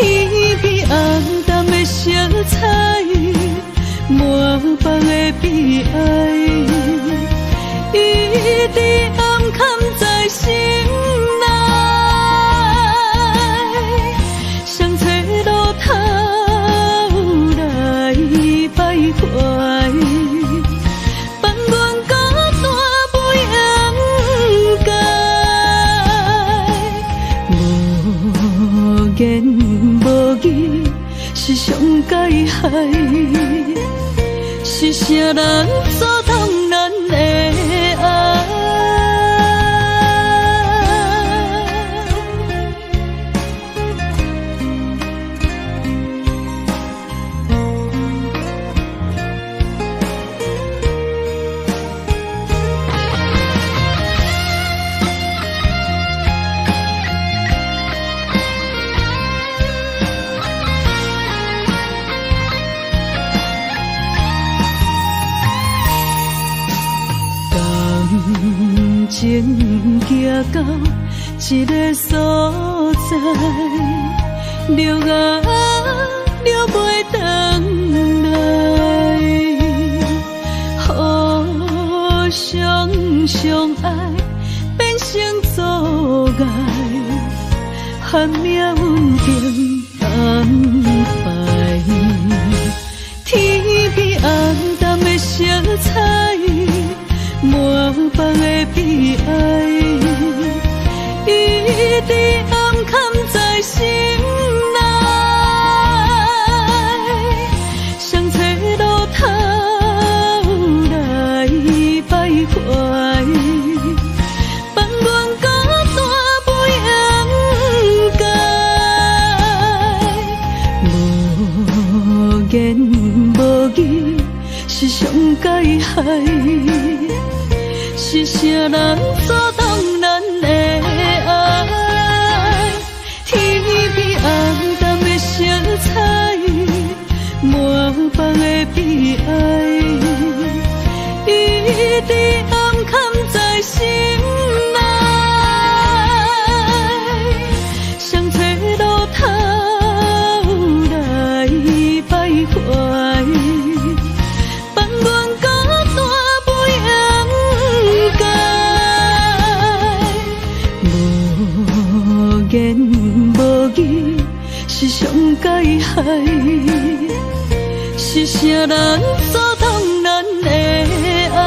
边红淡的色彩，满房的悲哀，一直暗藏在心内，想找路头来摆拐，放阮孤单不应该，无言无语是上解害，是啥人阻挡咱的爱？情行到一个所在，了啊了袂回来，互相相爱变成阻碍，喊命运定安排。天边红淡的色彩，满房的悲哀，一直暗藏在心内，想找路头来摆拐，放阮孤单不应该，无言无语是上解害，是啥人阻挡咱的爱？天边红淡的色彩，满房的悲哀，一直暗藏在心内，想找路头来摆拐，放阮孤单不应该，无言无语是上解害，是啥人阻挡咱的爱？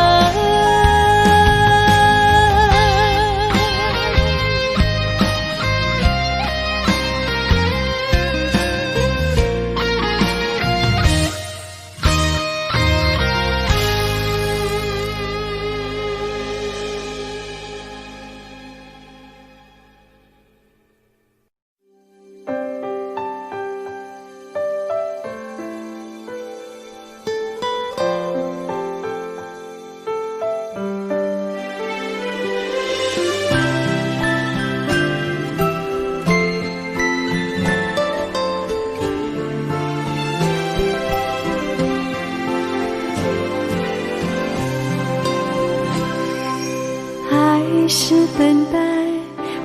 是等待，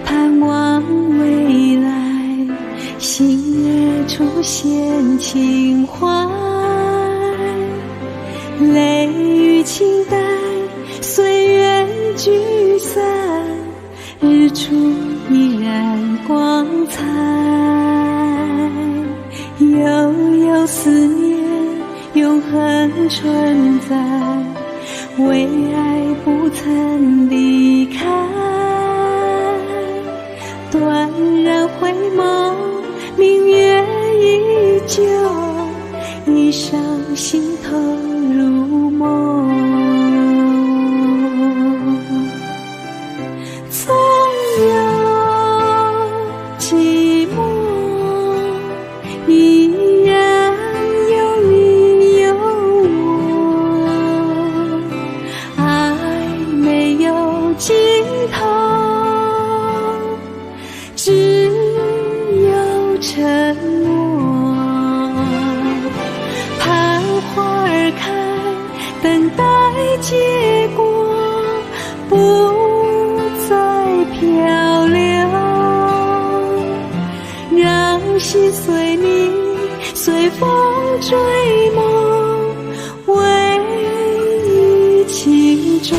盼望未来，心儿出现情怀，泪与期待，岁月聚散，日出依然光彩，悠悠思念永恒存在，为爱不曾离开，断然回眸，明月依旧，一生心投入梦。纵有寂寞，依然有你有我，爱没有尽头，只有沉默。盼花儿开，等待结果，不再漂流，让心随你，随风追梦，唯一情衷。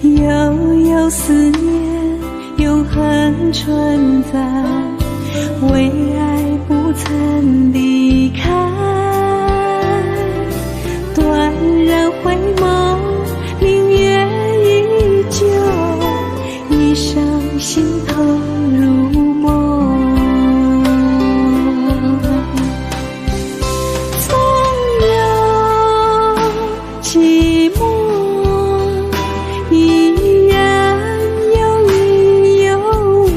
悠悠思念，永恒存在，为爱不曾离开，断然回眸，明月依旧，一生心投入梦。纵有寂寞，依然有你有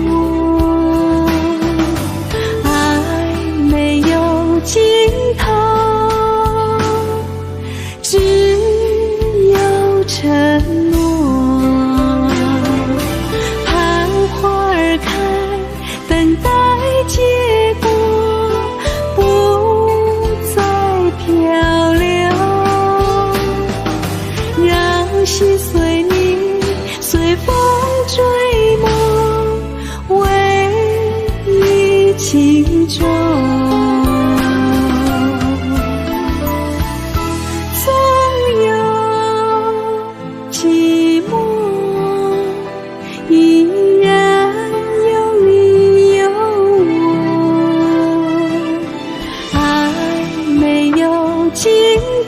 我，爱没有尽头，只有承诺。盼花儿开，等待结果，不再漂流，让心随你，随风追梦，唯一情衷。纵有寂寞，依然有你有我，爱没有尽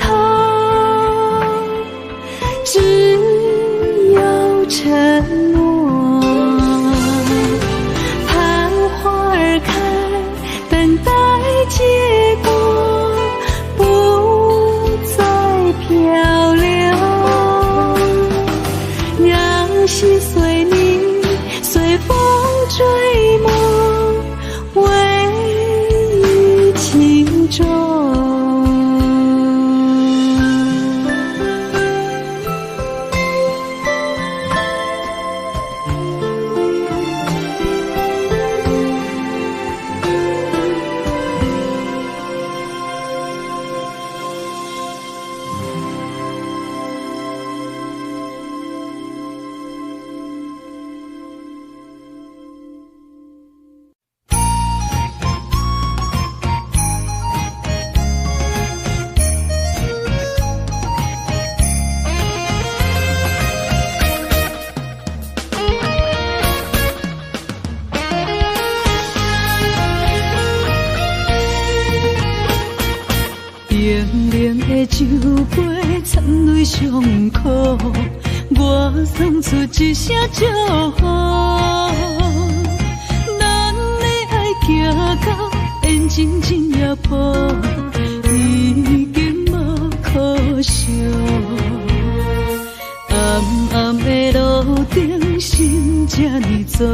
头，只有承诺。盼花儿开，等待结果，不再漂流，让心随你，随风追梦，唯一情衷。冷冷的酒杯掺泪伤苦，我送出一声祝福。咱的爱行到缘尽天涯坡，已经无可惜。暗暗的路顶，心这呢走，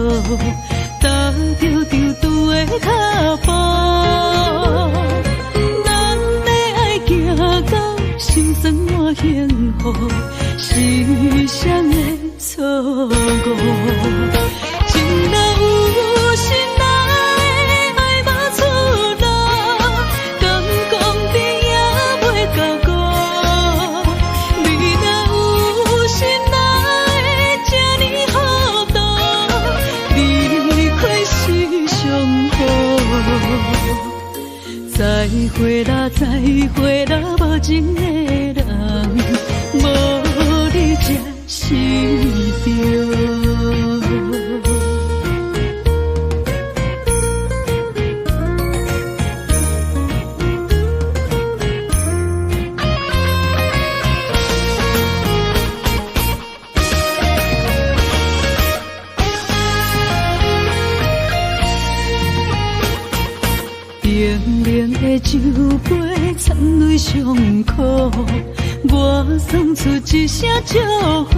踏着丢丢的脚步。心酸我幸福，是谁的错误？情若有心来，爱无出路，敢讲甜也袂到孤。你若有心来，这呢好会啦，再会啦，无情的人，无你才是对。冷冷的酒杯，掺泪伤苦，我送出一声祝福。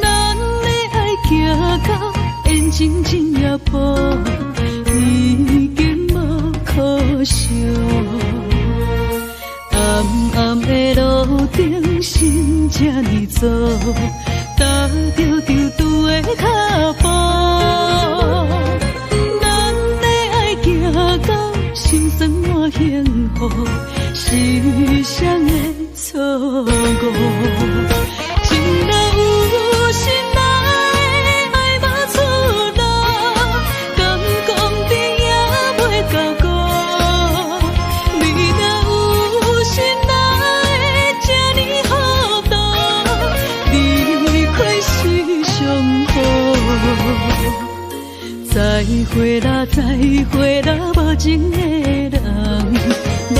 咱的爱行到缘尽这一步，已经无可惜。暗暗的路顶，心这呢走，踏着丢丢的脚步。心酸我幸福，是谁的错误？情若有心爱，爱无出路，敢讲你也袂到顾。你若有心爱，这呢好多，离开是上好。再会啦，再会啦，无情的人，无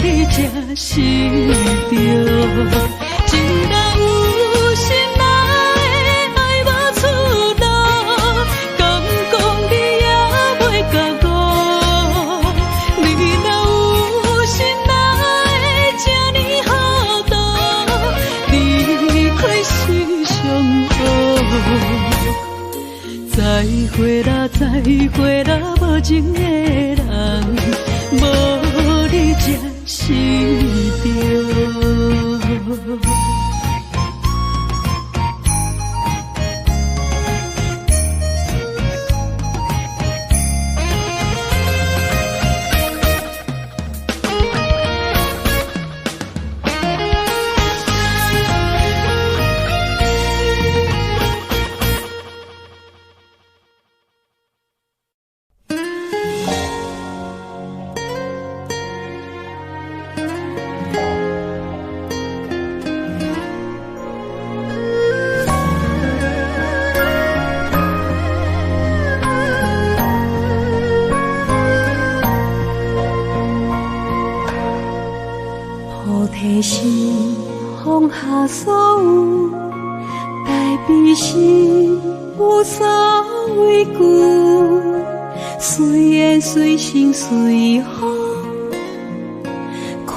你才是对。情若有心爱，爱无出路，敢讲你也袂到顾。你若有心爱，这呢好多，离开是上好。再会啦，再会啦，无情的人，无你才是对。是放下所有，代笔是无所畏惧，随缘随心随风，看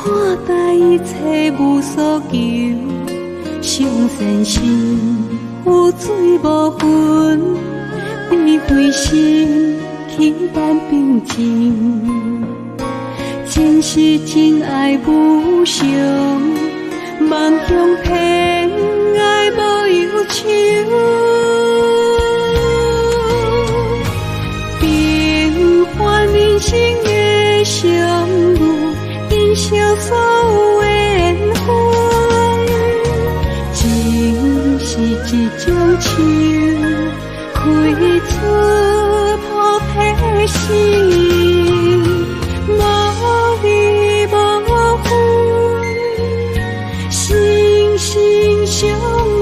待一切无所求，上善心有水无分，智慧心气淡平静。真是真爱无常，梦乡偏爱无忧愁。平凡人生的相遇，珍惜所有的缘分。情是一种树，开出菩提心。相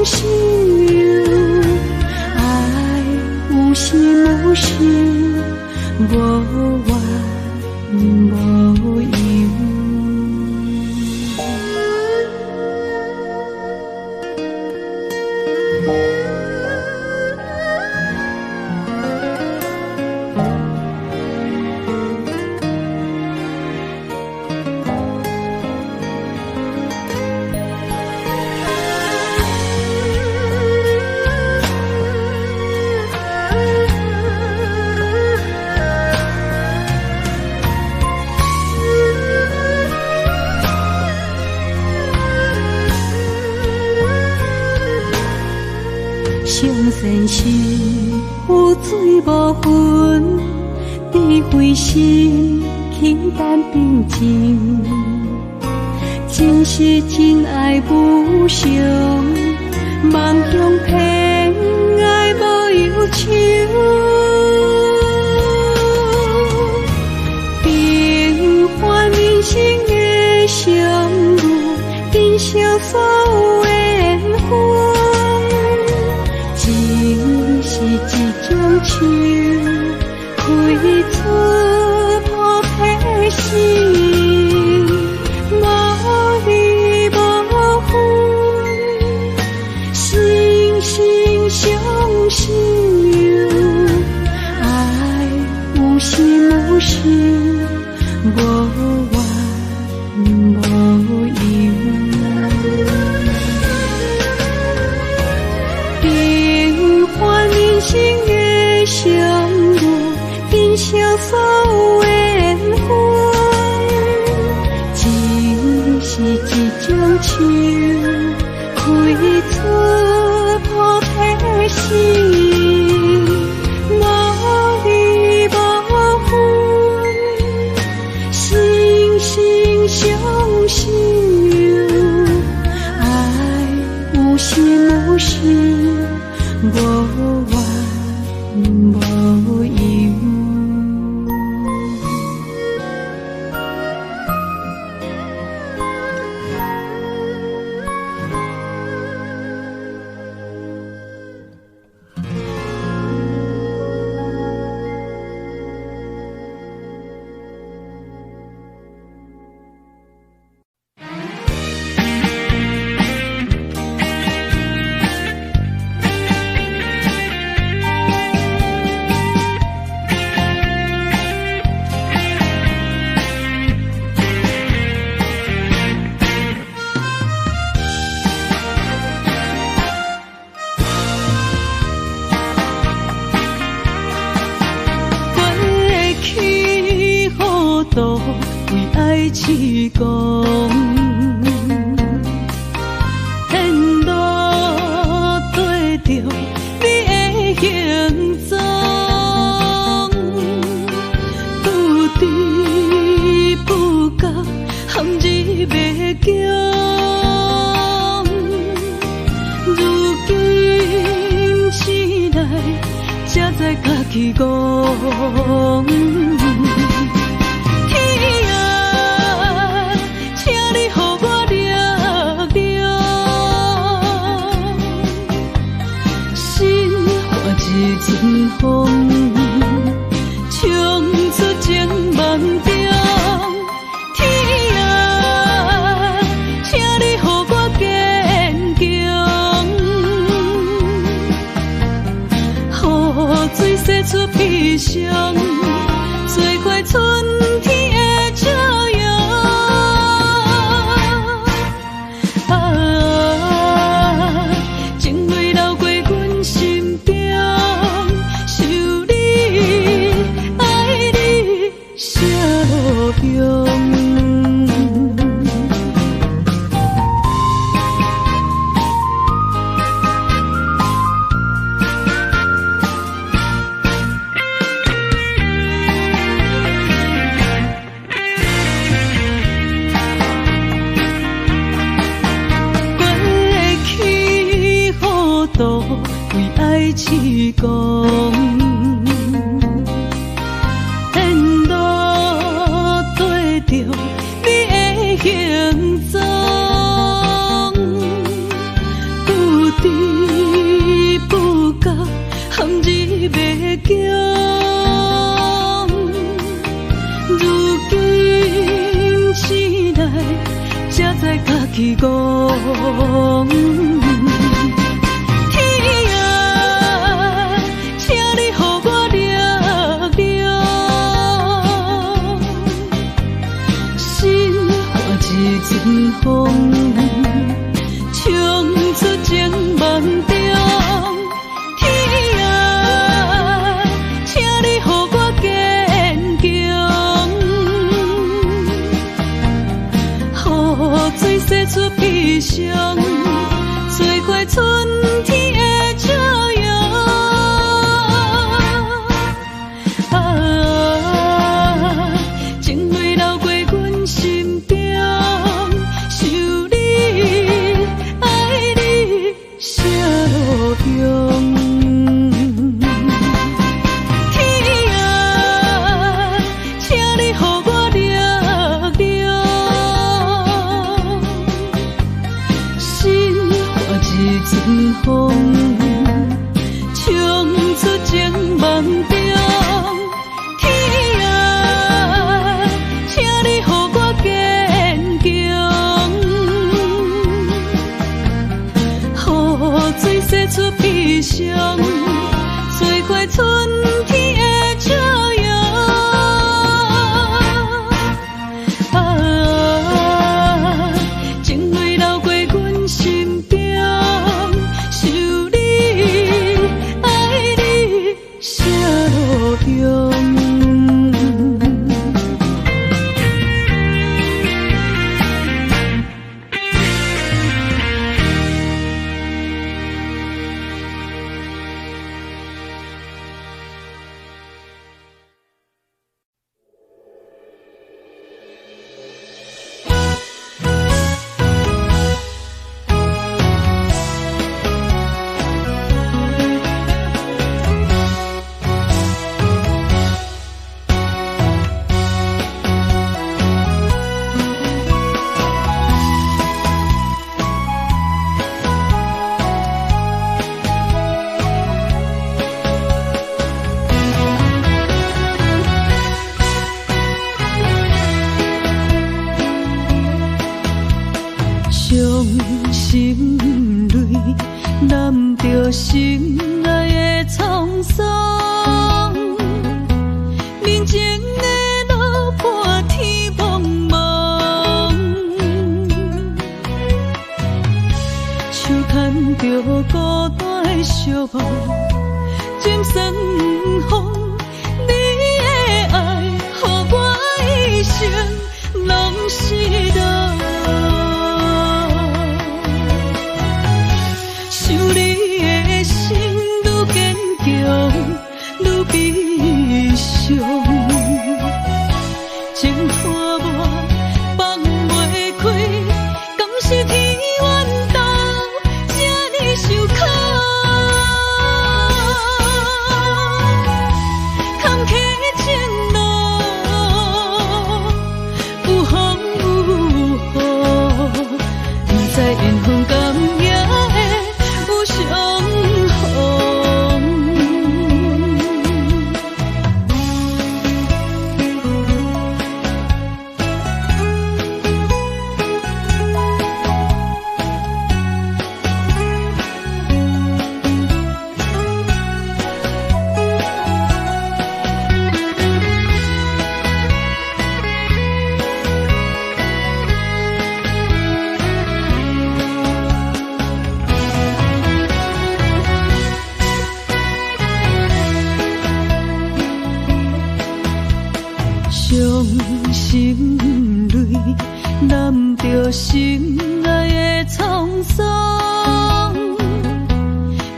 守，爱有心有事，无怨无尤。上善心有水无分，智慧心气淡平静。真是真爱无常，梦乡偏爱无忧愁。平无怨无尤。平凡人生的相遇，变成所有缘分，只是一种树开出菩提心。无事无怨无尤。为爱痴狂，沿路跟着你的行踪，不知不觉陷入迷宫。如今醒来，才知家己戆。阵风冲出情梦中，天啊，请你予我坚强，予水洗出悲伤，做过春天的朝阳。情泪流过阮心中。为爱痴狂，沿路跟着你的行踪，不知不觉陷入迷宫。如今醒来，才知家己戆。阵风冲出情梦中，天啊，请你予我坚强，予水洗出悲伤，做过春天的朝阳。情泪流过阮心中。天啊，请你予我力量，心化一阵风，冲出情梦中。天啊，请你予我坚强。水洗出悲伤，做过春天的朝阳。着心内的沧桑，人情的路破天茫茫，手牵着孤单的寂寞，渐酸风。你的爱，予我一生拢是道。想你的心愈坚强，愈悲伤。情看我放袂开，敢是天冤斗，这呢受苦。坎坷情路，有风有雨，不知缘分甘也会有相逢。伤心泪，揽着心内的沧桑，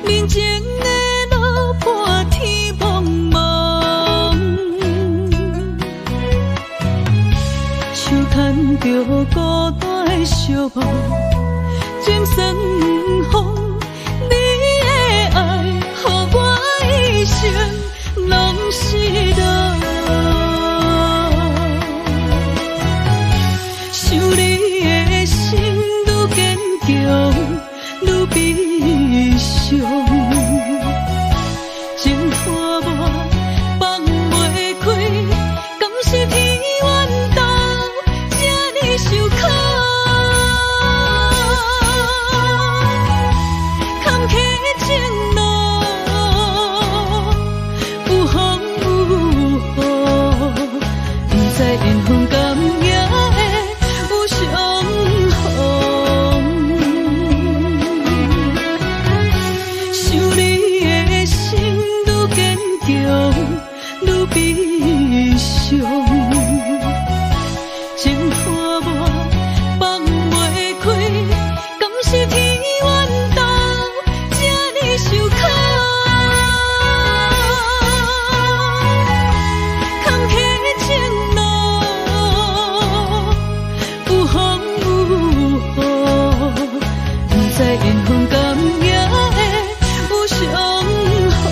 人情的路破天茫茫，手牵着孤单的寂寞，渐酸风。你的爱，予我一生拢是道。想你的心愈坚强，愈悲伤。情看我放袂开，敢是天冤斗，这呢受苦。坎坷情路，有风有雨，不知缘分甘也会相逢。想你的心愈坚强，愈悲伤。情看我放袂开，敢是天冤斗，这呢受苦。坎坷情路，有风有雨，不知缘分甘也会有相逢。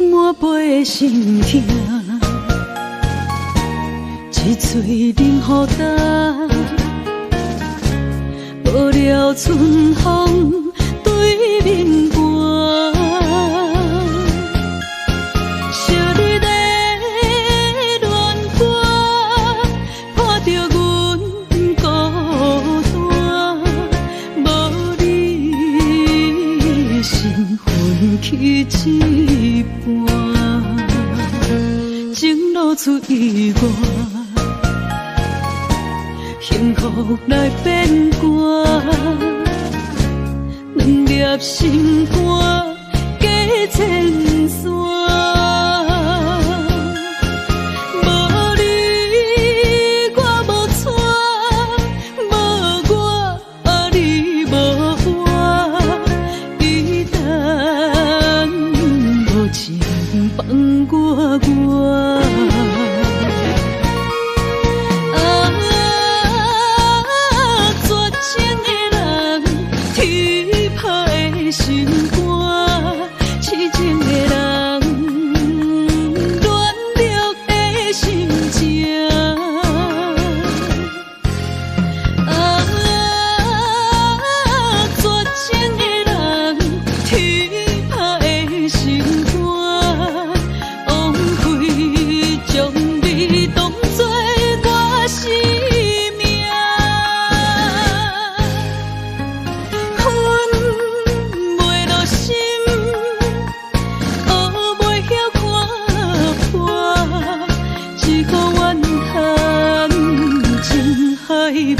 满杯的心痛，一嘴冷雨干，无聊春风对面伴。烧你的恋歌，破着阮孤单，无你心分去一半，情路出意外。幸福来变卦，两粒心肝加千山。无你我无娶，无我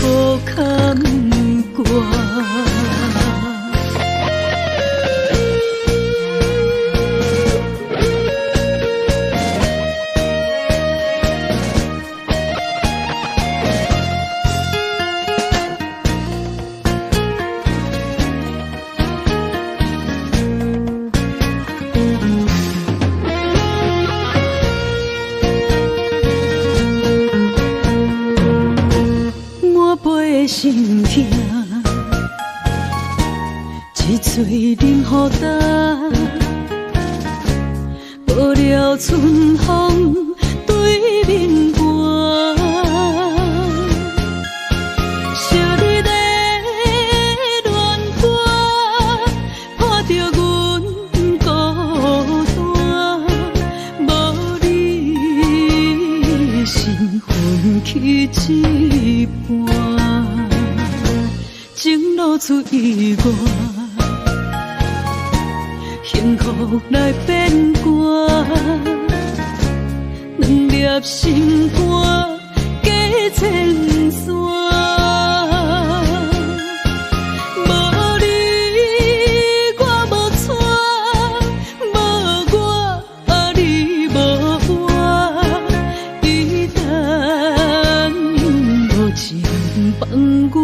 无牵挂。心痛，一嘴饮予干，无了春风对面寒。惜你在乱歌，破着阮孤单，无你心分去一半。情路出意外，幸福来变卦，两粒心肝加千山。无你我无喘，无我你无我，一旦无情放我。